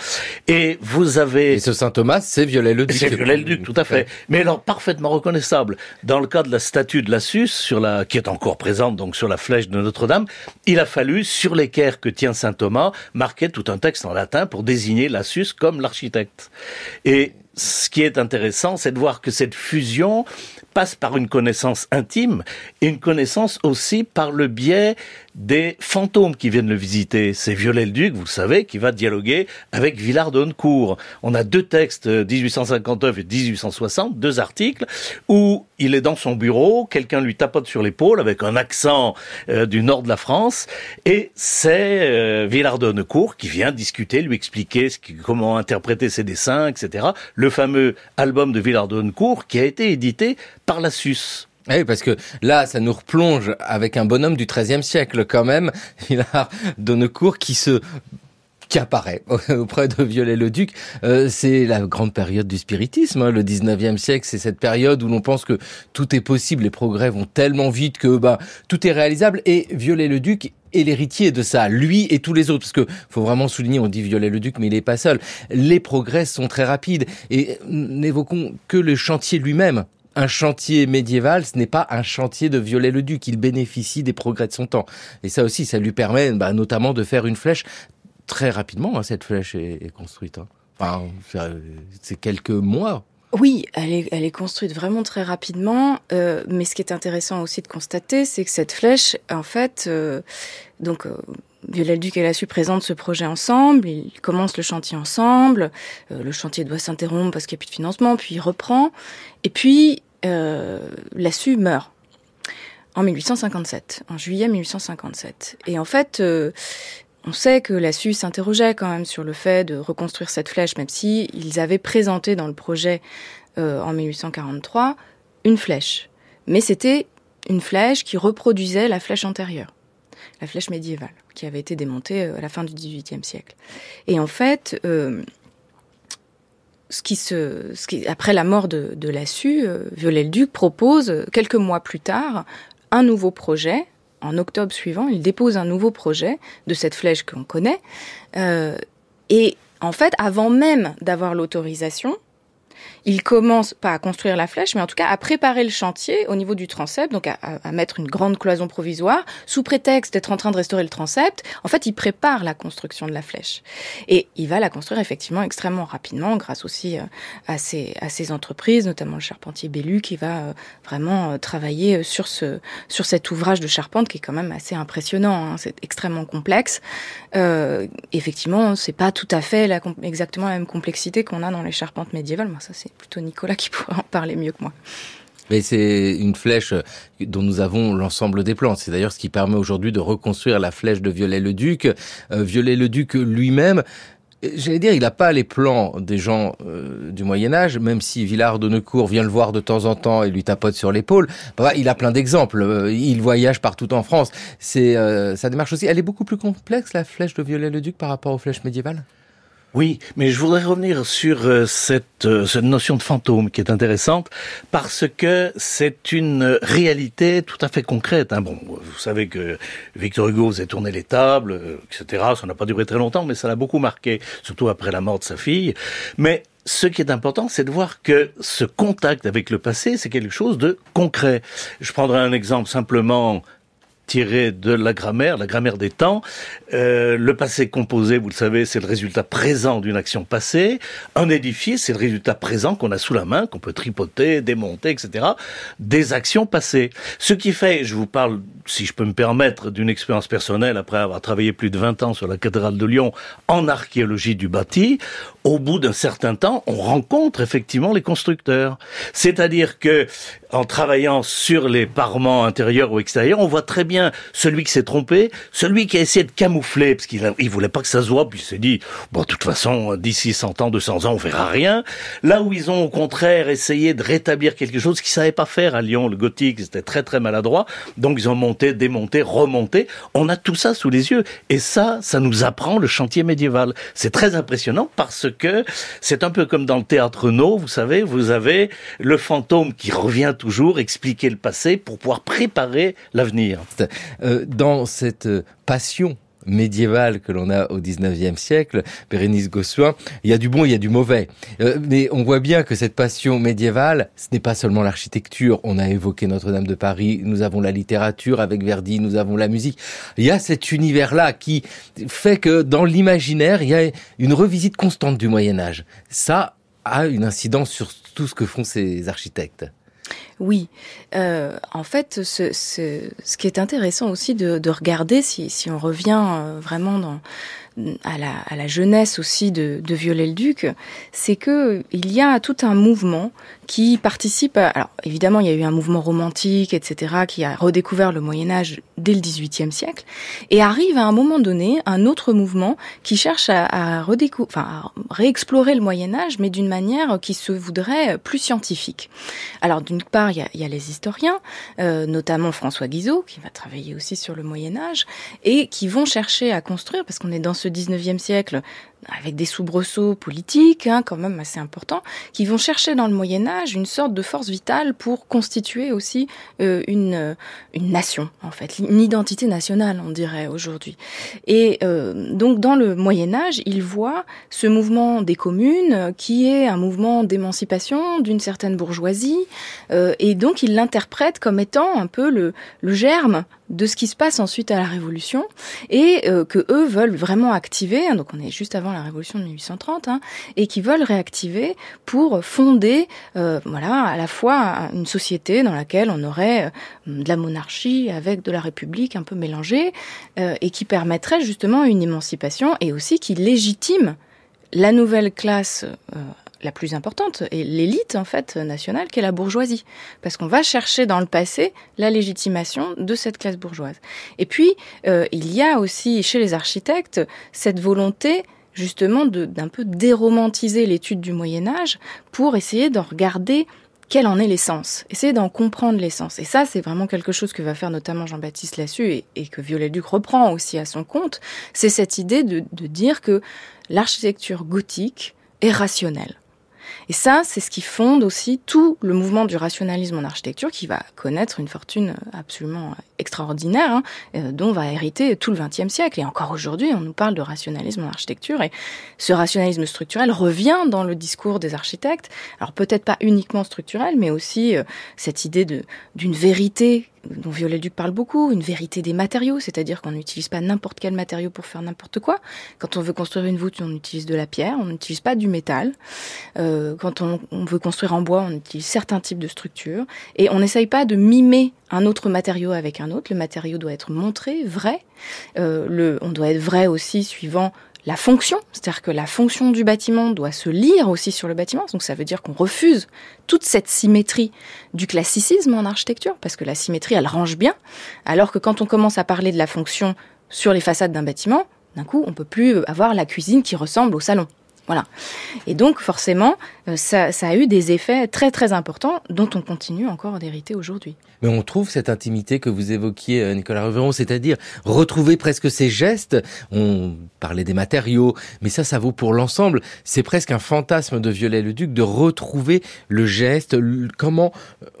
Et vous avez... Et ce saint Thomas, c'est Viollet-le-Duc. C'est Viollet-le-Duc, tout à fait. Mais alors parfaitement reconnaissable. Dans le cas de la statue de Lassus, qui est encore présente donc sur la flèche de Notre-Dame, il a fallu, sur l'équerre que tient saint Thomas, marquer tout un texte en latin pour désigner Lassus comme l'architecte. Et ce qui est intéressant, c'est de voir que cette fusion passe par une connaissance intime et une connaissance aussi par le biais des fantômes qui viennent le visiter. C'est Viollet-le-Duc, vous le savez, qui va dialoguer avec Villard de Honnecourt. On a deux textes, 1859 et 1860, deux articles, où il est dans son bureau, quelqu'un lui tapote sur l'épaule avec un accent du nord de la France, et c'est Villard de Honnecourt qui vient discuter, lui expliquer comment interpréter ses dessins, etc. Le fameux album de Villard de Honnecourt qui a été édité par Lassus. Oui, parce que là, ça nous replonge avec un bonhomme du XIIIe siècle quand même, Villard de Honnecourt, qui apparaît auprès de Viollet-le-Duc. C'est la grande période du spiritisme, le 19e siècle. C'est cette période où l'on pense que tout est possible, les progrès vont tellement vite que tout est réalisable. Et Viollet-le-Duc est l'héritier de ça, lui et tous les autres. Parce que faut vraiment souligner, on dit Viollet-le-Duc, mais il n'est pas seul. Les progrès sont très rapides. Et n'évoquons que le chantier lui-même. Un chantier médiéval, ce n'est pas un chantier de Viollet-le-Duc. Il bénéficie des progrès de son temps. Et ça aussi, ça lui permet notamment de faire une flèche très rapidement. Cette flèche est construite. Enfin, c'est quelques mois. Oui, elle est construite vraiment très rapidement. Mais ce qui est intéressant aussi de constater, c'est que cette flèche, en fait, Viollet-le-Duc et Lassus présentent ce projet ensemble, ils commencent le chantier ensemble, le chantier doit s'interrompre parce qu'il n'y a plus de financement, puis il reprend, et puis Lassus meurt en 1857, en juillet 1857. Et en fait, on sait que Lassus s'interrogeait quand même sur le fait de reconstruire cette flèche, même si ils avaient présenté dans le projet en 1843 une flèche. Mais c'était une flèche qui reproduisait la flèche antérieure, la flèche médiévale, qui avait été démontée à la fin du XVIIIe siècle. Et en fait, après la mort de Lassus, Viollet-le-Duc propose, quelques mois plus tard, un nouveau projet. En octobre suivant, il dépose un nouveau projet de cette flèche qu'on connaît. Et en fait, avant même d'avoir l'autorisation, il commence pas à construire la flèche, mais en tout cas à préparer le chantier au niveau du transept, donc à mettre une grande cloison provisoire, sous prétexte d'être en train de restaurer le transept. En fait, il prépare la construction de la flèche. Et il va la construire effectivement extrêmement rapidement, grâce aussi à ces entreprises, notamment le charpentier Bellu, qui va vraiment travailler sur cet ouvrage de charpente qui est quand même assez impressionnant, hein. C'est extrêmement complexe. Effectivement, c'est pas tout à fait exactement la même complexité qu'on a dans les charpentes médiévales. Moi, ça, c'est plutôt Nicolas qui pourrait en parler mieux que moi. Mais c'est une flèche dont nous avons l'ensemble des plans. C'est d'ailleurs ce qui permet aujourd'hui de reconstruire la flèche de Viollet-le-Duc. Viollet-le-Duc lui-même, j'allais dire, il n'a pas les plans des gens du Moyen-Âge, même si Villard de Neucourt vient le voir de temps en temps et lui tapote sur l'épaule. Il a plein d'exemples. Il voyage partout en France. Sa démarche aussi, elle est beaucoup plus complexe, la flèche de Viollet-le-Duc, par rapport aux flèches médiévales. Oui, mais je voudrais revenir sur cette notion de fantôme qui est intéressante parce que c'est une réalité tout à fait concrète. Hein. Bon, vous savez que Victor Hugo faisait tourner les tables, etc. Ça n'a pas duré très longtemps, mais ça l'a beaucoup marqué, surtout après la mort de sa fille. Mais ce qui est important, c'est de voir que ce contact avec le passé, c'est quelque chose de concret. Je prendrai un exemple simplement tiré de la grammaire des temps. Le passé composé, vous le savez, c'est le résultat présent d'une action passée. Un édifice, c'est le résultat présent qu'on a sous la main, qu'on peut tripoter, démonter, etc. Des actions passées. Ce qui fait, je vous parle, si je peux me permettre, d'une expérience personnelle, après avoir travaillé plus de 20 ans sur la cathédrale de Lyon en archéologie du bâti, au bout d'un certain temps, on rencontre effectivement les constructeurs. C'est-à-dire que, en travaillant sur les parements intérieurs ou extérieurs, on voit très bien celui qui s'est trompé, celui qui a essayé de camoufler, parce qu'il voulait pas que ça se voit, puis il s'est dit, bon, de toute façon, d'ici 100 ans, 200 ans, on verra rien. Là où ils ont, au contraire, essayé de rétablir quelque chose qu'ils savaient pas faire à Lyon, le gothique, c'était très très maladroit, donc ils ont monté, démonté, remonté. On a tout ça sous les yeux. Et ça nous apprend le chantier médiéval. C'est très impressionnant parce que c'est un peu comme dans le théâtre No, vous savez, vous avez le fantôme qui revient toujours expliquer le passé pour pouvoir préparer l'avenir. Dans cette passion médiévale que l'on a au 19e siècle, Bérénice Gossuin, il y a du bon, il y a du mauvais. Mais on voit bien que cette passion médiévale, ce n'est pas seulement l'architecture. On a évoqué Notre-Dame de Paris, nous avons la littérature avec Verdi, nous avons la musique. Il y a cet univers-là qui fait que dans l'imaginaire, il y a une revisite constante du Moyen-Âge. Ça a une incidence sur tout ce que font ces architectes. Oui, en fait, ce qui est intéressant aussi de regarder, si on revient vraiment à la jeunesse aussi de Viollet-le-Duc, c'est que il y a tout un mouvement qui participe alors évidemment il y a eu un mouvement romantique, etc., qui a redécouvert le Moyen-Âge dès le XVIIIe siècle, et arrive à un moment donné un autre mouvement qui cherche à réexplorer le Moyen-Âge, mais d'une manière qui se voudrait plus scientifique. Alors d'une part, il y a les historiens, notamment François Guizot, qui va travailler aussi sur le Moyen-Âge, et qui vont chercher à construire, parce qu'on est dans ce 19e siècle avec des soubresauts politiques, quand même assez importants, qui vont chercher dans le Moyen-Âge une sorte de force vitale pour constituer aussi une nation, en fait, une identité nationale, on dirait aujourd'hui. Et donc dans le Moyen-Âge, ils voient ce mouvement des communes qui est un mouvement d'émancipation d'une certaine bourgeoisie, et donc ils l'interprètent comme étant un peu le germe de ce qui se passe ensuite à la Révolution, et que eux veulent vraiment activer, donc on est juste avant la Révolution de 1830, et qui veulent réactiver pour fonder à la fois une société dans laquelle on aurait de la monarchie avec de la République un peu mélangée, et qui permettrait justement une émancipation, et aussi qui légitime la nouvelle classe la plus importante, et l'élite en fait nationale, qui est la bourgeoisie, parce qu'on va chercher dans le passé la légitimation de cette classe bourgeoise. Et puis il y a aussi chez les architectes cette volonté justement d'un peu déromantiser l'étude du Moyen-Âge pour essayer d'en regarder quel en est l'essence, essayer d'en comprendre l'essence. Et ça, c'est vraiment quelque chose que va faire notamment Jean-Baptiste Lassus, et que Viollet-le-Duc reprend aussi à son compte, c'est cette idée de dire que l'architecture gothique est rationnelle. Et ça, c'est ce qui fonde aussi tout le mouvement du rationalisme en architecture, qui va connaître une fortune absolument extraordinaire, dont va hériter tout le XXe siècle. Et encore aujourd'hui, on nous parle de rationalisme en architecture, et ce rationalisme structurel revient dans le discours des architectes. Alors peut-être pas uniquement structurel, mais aussi cette idée d'une vérité dont Viollet-le-Duc parle beaucoup, une vérité des matériaux, c'est-à-dire qu'on n'utilise pas n'importe quel matériau pour faire n'importe quoi. Quand on veut construire une voûte, on utilise de la pierre, on n'utilise pas du métal. Quand on veut construire en bois, on utilise certains types de structures. Et on n'essaye pas de mimer un autre matériau avec un autre. Le matériau doit être montré, vrai. On doit être vrai aussi suivant la fonction, c'est-à-dire que la fonction du bâtiment doit se lire aussi sur le bâtiment, donc ça veut dire qu'on refuse toute cette symétrie du classicisme en architecture, parce que la symétrie, elle range bien, alors que quand on commence à parler de la fonction sur les façades d'un bâtiment, d'un coup, on peut plus avoir la cuisine qui ressemble au salon. Voilà. Et donc, forcément, ça a eu des effets très, très importants dont on continue encore d'hériter aujourd'hui. Mais on trouve cette intimité que vous évoquiez, Nicolas Reveron, c'est-à-dire retrouver presque ces gestes. On parlait des matériaux, mais ça vaut pour l'ensemble. C'est presque un fantasme de Viollet-le-Duc de retrouver le geste, comment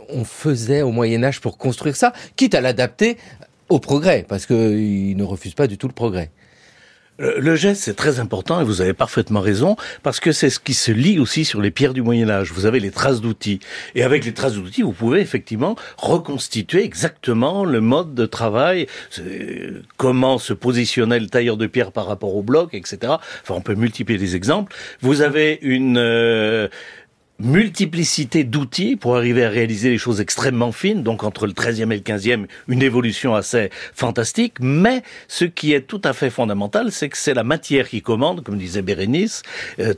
on faisait au Moyen-Âge pour construire ça, quitte à l'adapter au progrès, parce qu'il ne refuse pas du tout le progrès. Le geste, c'est très important et vous avez parfaitement raison parce que c'est ce qui se lit aussi sur les pierres du Moyen-Âge. Vous avez les traces d'outils. Et avec les traces d'outils, vous pouvez effectivement reconstituer exactement le mode de travail, comment se positionnait le tailleur de pierre par rapport au bloc, etc. Enfin, on peut multiplier les exemples. Vous avez une multiplicité d'outils pour arriver à réaliser les choses extrêmement fines, donc entre le 13e et le 15e, une évolution assez fantastique, mais ce qui est tout à fait fondamental, c'est que c'est la matière qui commande, comme disait Bérénice,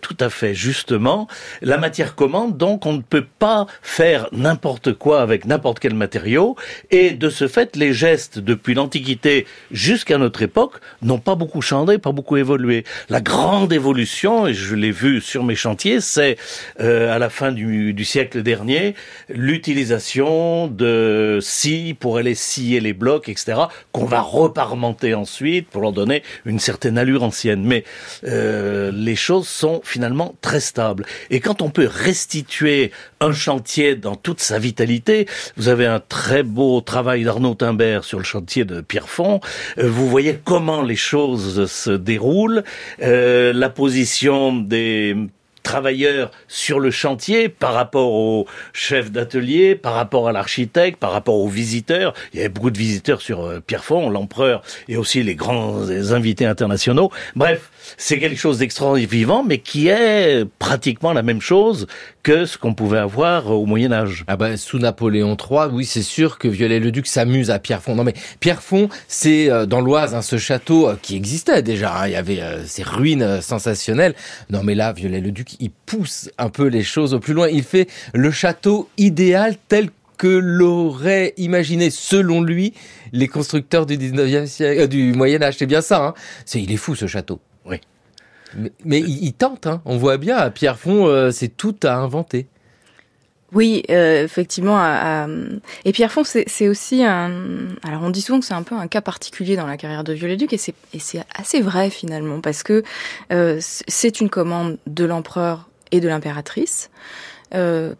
tout à fait justement, la matière commande, donc on ne peut pas faire n'importe quoi avec n'importe quel matériau, et de ce fait, les gestes, depuis l'Antiquité jusqu'à notre époque, n'ont pas beaucoup changé, pas beaucoup évolué. La grande évolution, et je l'ai vu sur mes chantiers, c'est à la fin du siècle dernier, l'utilisation de scie pour aller scier les blocs, etc., qu'on va reparmenter ensuite pour leur donner une certaine allure ancienne. Mais les choses sont finalement très stables. Et quand on peut restituer un chantier dans toute sa vitalité, vous avez un très beau travail d'Arnaud Timbert sur le chantier de Pierrefonds, vous voyez comment les choses se déroulent, la position des travailleurs sur le chantier par rapport au chef d'atelier, par rapport à l'architecte, par rapport aux visiteurs. Il y avait beaucoup de visiteurs sur Pierrefonds, l'empereur et aussi les grands invités internationaux. Bref, c'est quelque chose d'extraordinaire vivant, mais qui est pratiquement la même chose que ce qu'on pouvait avoir au Moyen-Âge. Ah bah, sous Napoléon III, oui, c'est sûr que Viollet-le-Duc s'amuse à Pierrefonds. Non mais Pierrefonds, c'est dans l'Oise, ce château qui existait déjà. Il y avait ces ruines sensationnelles. Non mais là, Viollet-le-Duc, il pousse un peu les choses au plus loin. Il fait le château idéal tel que l'auraient imaginé, selon lui, les constructeurs du 19e siècle, du Moyen-Âge. C'est bien ça, hein. Il est fou, ce château. Oui. Mais il tente, hein. On voit bien, à Pierrefonds, c'est tout à inventer. Oui, effectivement. Et Pierrefonds, c'est aussi alors, on dit souvent que c'est un peu un cas particulier dans la carrière de Viollet-le-Duc, et c'est assez vrai finalement, parce que c'est une commande de l'empereur et de l'impératrice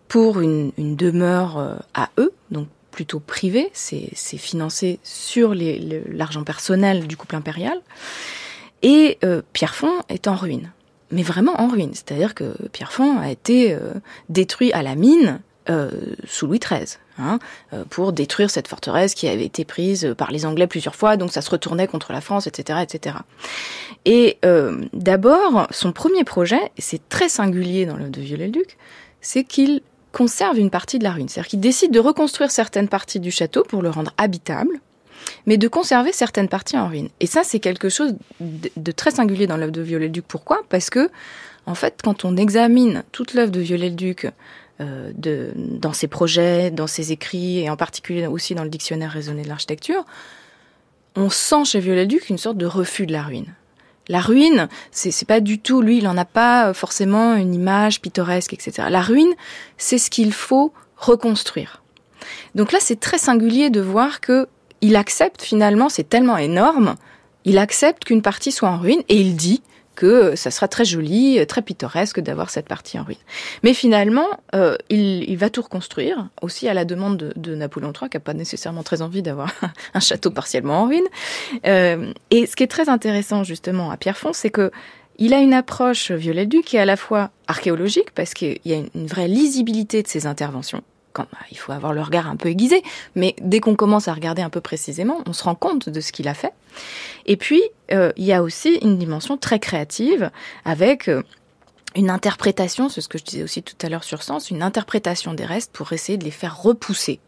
pour une demeure à eux, donc plutôt privée. C'est financé sur l'argent personnel du couple impérial. Et Pierrefonds est en ruine. Mais vraiment en ruine. C'est-à-dire que Pierrefonds a été détruit à la mine sous Louis XIII, pour détruire cette forteresse qui avait été prise par les Anglais plusieurs fois, donc ça se retournait contre la France, etc., etc. Et d'abord, son premier projet, et c'est très singulier dans l'œuvre de Viollet-le-Duc, c'est qu'il conserve une partie de la ruine. C'est-à-dire qu'il décide de reconstruire certaines parties du château pour le rendre habitable, mais de conserver certaines parties en ruine. Et ça, c'est quelque chose de très singulier dans l'œuvre de Viollet-le-Duc. Pourquoi ? Parce que, en fait, quand on examine toute l'œuvre de Viollet-le-Duc, dans ses projets, dans ses écrits, et en particulier aussi dans le dictionnaire raisonné de l'architecture, on sent chez Viollet-le-Duc une sorte de refus de la ruine. La ruine, c'est pas du tout, lui, il en a pas forcément une image pittoresque, etc. La ruine, c'est ce qu'il faut reconstruire. Donc là, c'est très singulier de voir que il accepte finalement, c'est tellement énorme, il accepte qu'une partie soit en ruine, et il dit que ça sera très joli, très pittoresque d'avoir cette partie en ruine. Mais finalement, il va tout reconstruire, aussi à la demande de Napoléon III, qui n'a pas nécessairement très envie d'avoir un château partiellement en ruine. Et ce qui est très intéressant justement à Pierrefonds, c'est que il a une approche, Viollet-le-Duc, qui est à la fois archéologique, parce qu'il y a une vraie lisibilité de ses interventions. Il faut avoir le regard un peu aiguisé, mais dès qu'on commence à regarder un peu précisément, on se rend compte de ce qu'il a fait. Et puis, il y a aussi une dimension très créative, avec une interprétation, c'est ce que je disais aussi tout à l'heure sur Sens, une interprétation des restes pour essayer de les faire repousser.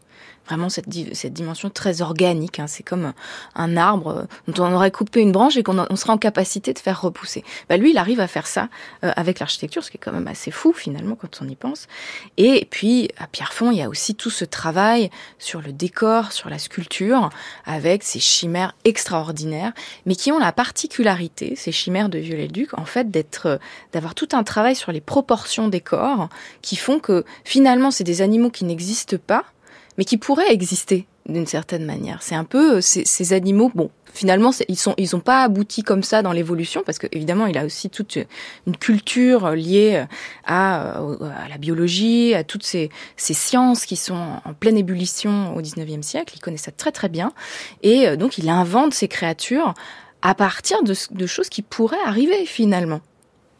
Vraiment cette dimension très organique, c'est comme un arbre dont on aurait coupé une branche et on serait en capacité de faire repousser. Lui, il arrive à faire ça avec l'architecture, ce qui est quand même assez fou finalement quand on y pense. Et puis à Pierrefonds, il y a aussi tout ce travail sur le décor, sur la sculpture, avec ces chimères extraordinaires, mais qui ont la particularité, ces chimères de Viollet-le-Duc, en fait, d'avoir tout un travail sur les proportions des corps, qui font que finalement, c'est des animaux qui n'existent pas, mais qui pourraient exister d'une certaine manière. C'est un peu ces animaux, finalement, ils ont pas abouti comme ça dans l'évolution, parce que évidemment, il a aussi toute une culture liée à la biologie, à toutes ces sciences qui sont en pleine ébullition au XIXe siècle. Il connaît ça très très bien, et donc il invente ces créatures à partir de choses qui pourraient arriver finalement.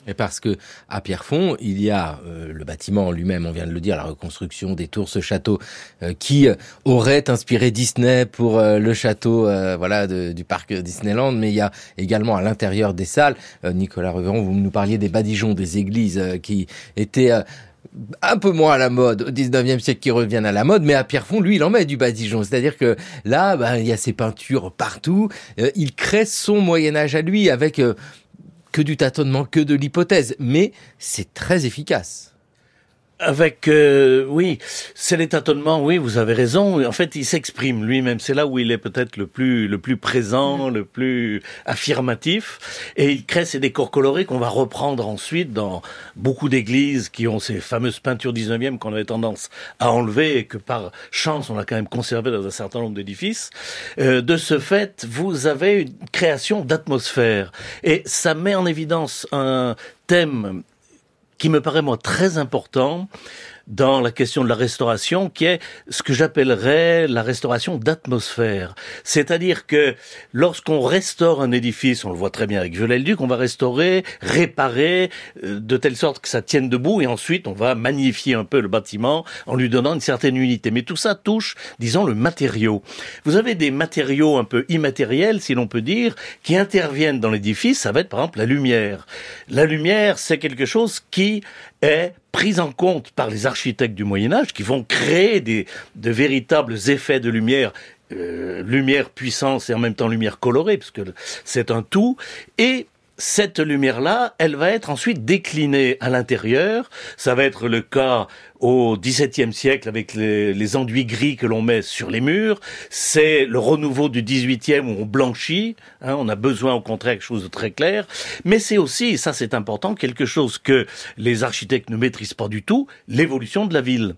Et parce que à Pierrefonds, il y a le bâtiment lui-même, on vient de le dire, la reconstruction des tours, ce château qui aurait inspiré Disney pour le château du parc Disneyland, mais il y a également à l'intérieur des salles, Nicolas Reveron, vous nous parliez des badigeons des églises qui étaient un peu moins à la mode au 19e siècle, qui reviennent à la mode, mais à Pierrefonds, lui, il en met du badigeon. C'est-à-dire que là, il y a ses peintures partout, il crée son Moyen-Âge à lui avec que du tâtonnement, que de l'hypothèse, mais c'est très efficace. Avec, oui, c'est les tâtonnements, oui, vous avez raison. En fait, il s'exprime lui-même. C'est là où il est peut-être le plus présent, le plus affirmatif. Et il crée ces décors colorés qu'on va reprendre ensuite dans beaucoup d'églises qui ont ces fameuses peintures 19e qu'on avait tendance à enlever et que par chance, on a quand même conservé dans un certain nombre d'édifices. De ce fait, vous avez une création d'atmosphère. Et ça met en évidence un thème qui me paraît, moi, très important dans la question de la restauration, qui est ce que j'appellerais la restauration d'atmosphère. C'est-à-dire que lorsqu'on restaure un édifice, on le voit très bien avec Viollet-le-Duc, on va restaurer, réparer, de telle sorte que ça tienne debout, et ensuite on va magnifier un peu le bâtiment en lui donnant une certaine unité. Mais tout ça touche, disons, le matériau. Vous avez des matériaux un peu immatériels, si l'on peut dire, qui interviennent dans l'édifice. Ça va être par exemple la lumière. La lumière, c'est quelque chose qui est prise en compte par les architectes du Moyen-Âge, qui vont créer de véritables effets de lumière, lumière puissance et en même temps lumière colorée, parce que c'est un tout, et cette lumière-là, elle va être ensuite déclinée à l'intérieur. Ça va être le cas au XVIIe siècle avec les enduits gris que l'on met sur les murs. C'est le renouveau du XVIIIe où on blanchit. On a besoin au contraire de quelque chose de très clair. Mais c'est aussi, et ça c'est important, quelque chose que les architectes ne maîtrisent pas du tout, l'évolution de la ville.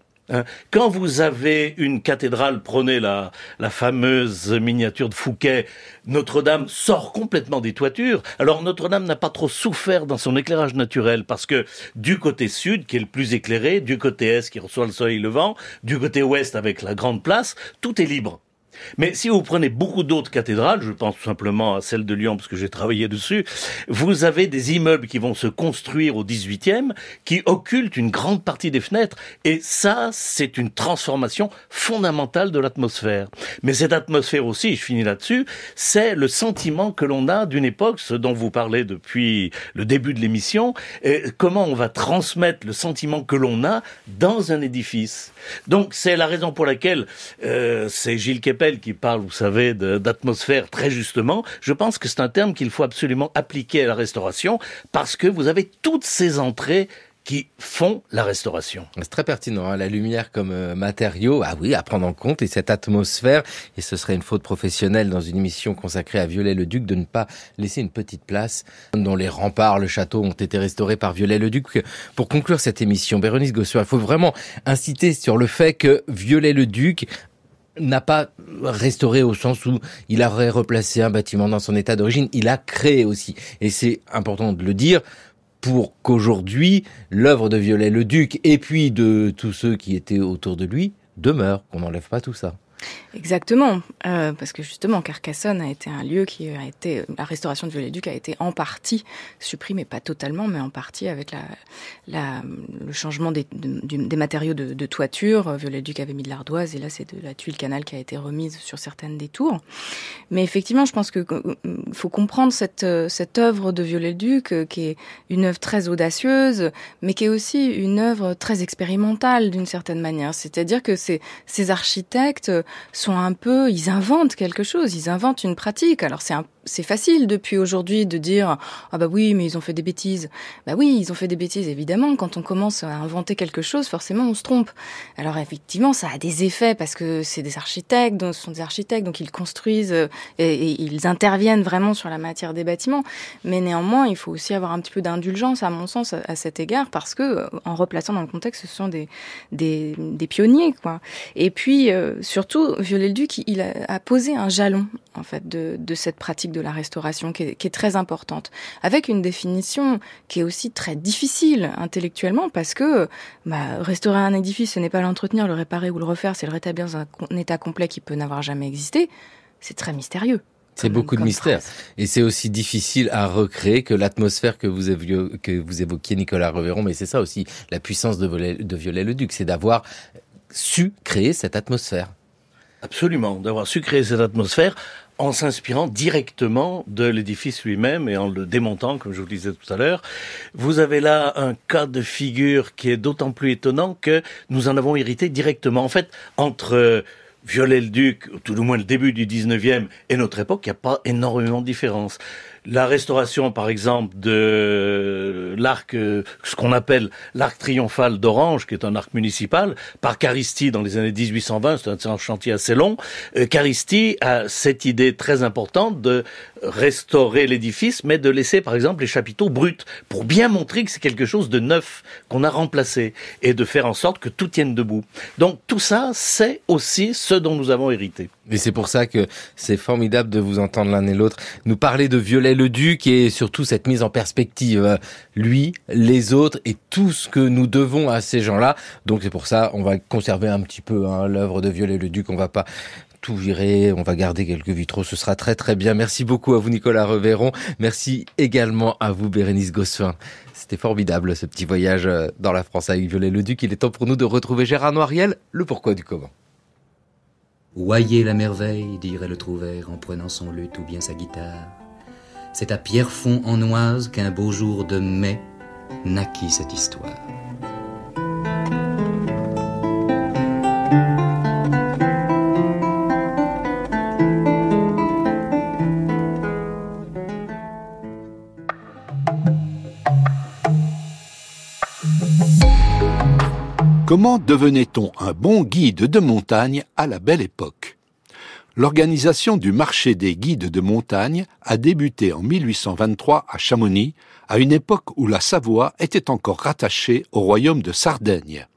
Quand vous avez une cathédrale, prenez la fameuse miniature de Fouquet, Notre-Dame sort complètement des toitures. Alors Notre-Dame n'a pas trop souffert dans son éclairage naturel parce que du côté sud, qui est le plus éclairé, du côté est qui reçoit le soleil levant, du côté ouest avec la grande place, tout est libre. Mais si vous prenez beaucoup d'autres cathédrales, je pense tout simplement à celle de Lyon parce que j'ai travaillé dessus, vous avez des immeubles qui vont se construire au 18e, qui occultent une grande partie des fenêtres. Et ça, c'est une transformation fondamentale de l'atmosphère. Mais cette atmosphère aussi, je finis là-dessus, c'est le sentiment que l'on a d'une époque, ce dont vous parlez depuis le début de l'émission, et comment on va transmettre le sentiment que l'on a dans un édifice. Donc c'est la raison pour laquelle c'est Gilles Kepel qui parle, vous savez, d'atmosphère très justement. Je pense que c'est un terme qu'il faut absolument appliquer à la restauration parce que vous avez toutes ces entrées qui font la restauration. C'est très pertinent, la lumière comme matériau, à prendre en compte, et cette atmosphère, et ce serait une faute professionnelle dans une émission consacrée à Viollet-le-Duc de ne pas laisser une petite place dont les remparts, le château ont été restaurés par Viollet-le-Duc. Pour conclure cette émission, Bérénice Gossuin, il faut vraiment inciter sur le fait que Viollet-le-Duc n'a pas restauré au sens où il aurait replacé un bâtiment dans son état d'origine, il a créé aussi. Et c'est important de le dire pour qu'aujourd'hui, l'œuvre de Viollet-le-Duc et puis de tous ceux qui étaient autour de lui demeure, qu'on n'enlève pas tout ça. Exactement, parce que justement Carcassonne a été un lieu qui a été, la restauration de Viollet-le-Duc a été en partie supprimée, pas totalement, mais en partie avec le changement des matériaux de toiture. Viollet-le-Duc avait mis de l'ardoise et là c'est de la tuile canal qui a été remise sur certaines des tours. Mais effectivement, je pense que faut comprendre cette œuvre de Viollet-le-Duc qui est une œuvre très audacieuse, mais qui est aussi une œuvre très expérimentale d'une certaine manière. C'est-à-dire que ces architectes sont un peu, ils inventent quelque chose, ils inventent une pratique. Alors c'est facile depuis aujourd'hui de dire ah bah oui mais ils ont fait des bêtises. Bah oui ils ont fait des bêtises évidemment. Quand on commence à inventer quelque chose, forcément on se trompe. Alors effectivement ça a des effets parce que c'est des architectes, donc ce sont des architectes donc ils construisent et ils interviennent vraiment sur la matière des bâtiments. Mais néanmoins il faut aussi avoir un petit peu d'indulgence à mon sens à cet égard parce que en replaçant dans le contexte ce sont des pionniers quoi. Et puis surtout Viollet-le-Duc il a posé un jalon en fait de cette pratique de la restauration qui est très importante, avec une définition qui est aussi très difficile intellectuellement parce que restaurer un édifice, ce n'est pas l'entretenir, le réparer ou le refaire, c'est le rétablir dans un état complet qui peut n'avoir jamais existé. C'est très mystérieux. C'est beaucoup de mystère. Et c'est aussi difficile à recréer que l'atmosphère que vous évoquiez, Nicolas Reveron, mais c'est ça aussi la puissance de Viollet-le-Duc, c'est d'avoir su créer cette atmosphère. Absolument, d'avoir su créer cette atmosphère en s'inspirant directement de l'édifice lui-même et en le démontant, comme je vous le disais tout à l'heure. Vous avez là un cas de figure qui est d'autant plus étonnant que nous en avons hérité directement. En fait, entre Viollet-le-Duc, ou tout du moins le début du 19e, et notre époque, il n'y a pas énormément de différence. La restauration, par exemple, de l'arc, ce qu'on appelle l'arc triomphal d'Orange, qui est un arc municipal, par Caristy dans les années 1820, c'est un chantier assez long. Caristy a cette idée très importante de restaurer l'édifice, mais de laisser, par exemple, les chapiteaux bruts, pour bien montrer que c'est quelque chose de neuf, qu'on a remplacé, et de faire en sorte que tout tienne debout. Donc tout ça, c'est aussi ce dont nous avons hérité. Et c'est pour ça que c'est formidable de vous entendre l'un et l'autre nous parler de Viollet-le-Duc et surtout cette mise en perspective, lui, les autres et tout ce que nous devons à ces gens-là. Donc c'est pour ça on va conserver un petit peu l'œuvre de Viollet-le-Duc, on va pas tout virer, on va garder quelques vitraux, ce sera très très bien. Merci beaucoup à vous Nicolas Reveron, merci également à vous Bérénice Gossuin. C'était formidable ce petit voyage dans la France avec Viollet-le-Duc. Il est temps pour nous de retrouver Gérard Noiriel, le pourquoi du comment. Voyez la merveille, dirait le trouvère en prenant son luth ou bien sa guitare. C'est à Pierrefonds en Oise qu'un beau jour de mai naquit cette histoire. Comment devenait-on un bon guide de montagne à la Belle Époque ? L'organisation du marché des guides de montagne a débuté en 1823 à Chamonix, à une époque où la Savoie était encore rattachée au royaume de Sardaigne.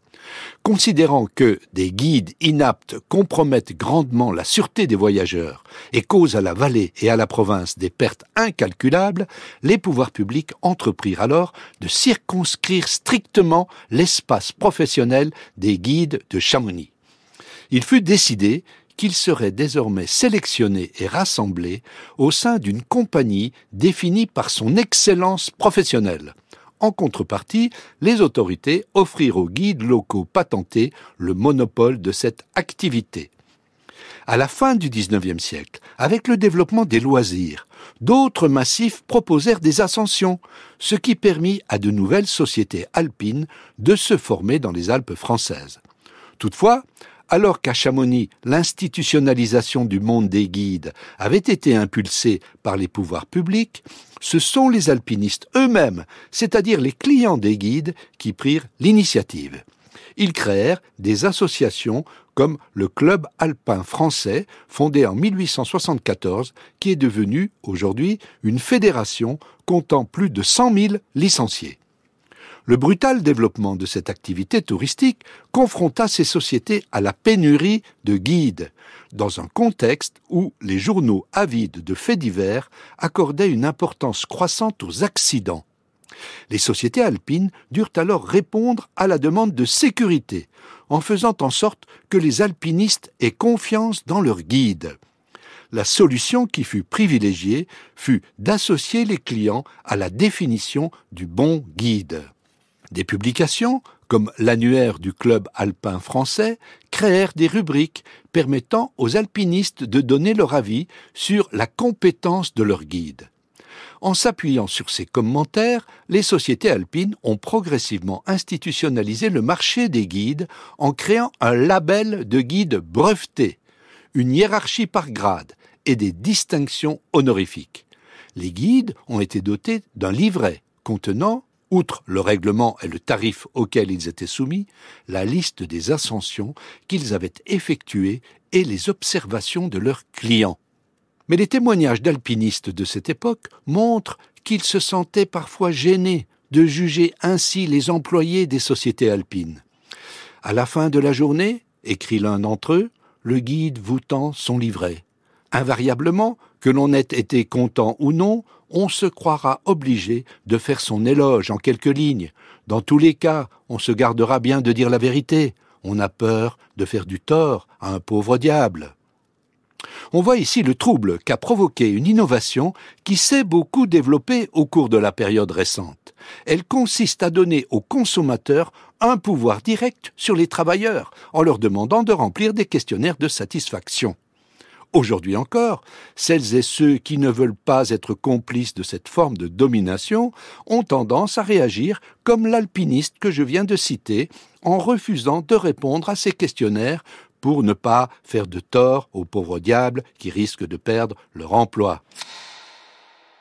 Considérant que des guides inaptes compromettent grandement la sûreté des voyageurs et causent à la vallée et à la province des pertes incalculables, les pouvoirs publics entreprirent alors de circonscrire strictement l'espace professionnel des guides de Chamonix. Il fut décidé qu'ils seraient désormais sélectionnés et rassemblés au sein d'une compagnie définie par son excellence professionnelle. En contrepartie, les autorités offrirent aux guides locaux patentés le monopole de cette activité. À la fin du XIXe siècle, avec le développement des loisirs, d'autres massifs proposèrent des ascensions, ce qui permit à de nouvelles sociétés alpines de se former dans les Alpes françaises. Toutefois, alors qu'à Chamonix, l'institutionnalisation du monde des guides avait été impulsée par les pouvoirs publics, ce sont les alpinistes eux-mêmes, c'est-à-dire les clients des guides, qui prirent l'initiative. Ils créèrent des associations comme le Club alpin français, fondé en 1874, qui est devenu aujourd'hui une fédération comptant plus de 100 000 licenciés. Le brutal développement de cette activité touristique confronta ces sociétés à la pénurie de guides. dans un contexte où les journaux avides de faits divers accordaient une importance croissante aux accidents. Les sociétés alpines durent alors répondre à la demande de sécurité, en faisant en sorte que les alpinistes aient confiance dans leurs guides. La solution qui fut privilégiée fut d'associer les clients à la définition du bon guide. Des publications, comme l'annuaire du Club alpin français, créèrent des rubriques permettant aux alpinistes de donner leur avis sur la compétence de leur guide. En s'appuyant sur ces commentaires, les sociétés alpines ont progressivement institutionnalisé le marché des guides en créant un label de guide breveté, une hiérarchie par grade et des distinctions honorifiques. Les guides ont été dotés d'un livret contenant, outre le règlement et le tarif auquel ils étaient soumis, la liste des ascensions qu'ils avaient effectuées et les observations de leurs clients. Mais les témoignages d'alpinistes de cette époque montrent qu'ils se sentaient parfois gênés de juger ainsi les employés des sociétés alpines. À la fin de la journée, écrit l'un d'entre eux, le guide vous tend son livret. Invariablement, que l'on ait été content ou non, on se croira obligé de faire son éloge en quelques lignes. Dans tous les cas, on se gardera bien de dire la vérité. On a peur de faire du tort à un pauvre diable. On voit ici le trouble qu'a provoqué une innovation qui s'est beaucoup développée au cours de la période récente. Elle consiste à donner aux consommateurs un pouvoir direct sur les travailleurs, en leur demandant de remplir des questionnaires de satisfaction. Aujourd'hui encore, celles et ceux qui ne veulent pas être complices de cette forme de domination ont tendance à réagir comme l'alpiniste que je viens de citer, en refusant de répondre à ces questionnaires pour ne pas faire de tort aux pauvres diables qui risquent de perdre leur emploi.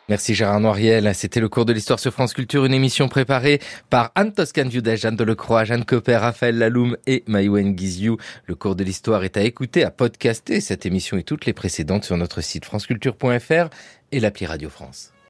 Merci Gérard Noiriel. C'était le cours de l'histoire sur France Culture, une émission préparée par Anne Toscan-Viudet, Jeanne Delecroix, Jeanne Copper, Raphaël Laloum et Maïwen Guizhou. Le cours de l'histoire est à écouter, à podcaster. Cette émission et toutes les précédentes sur notre site franceculture.fr et l'appli Radio France.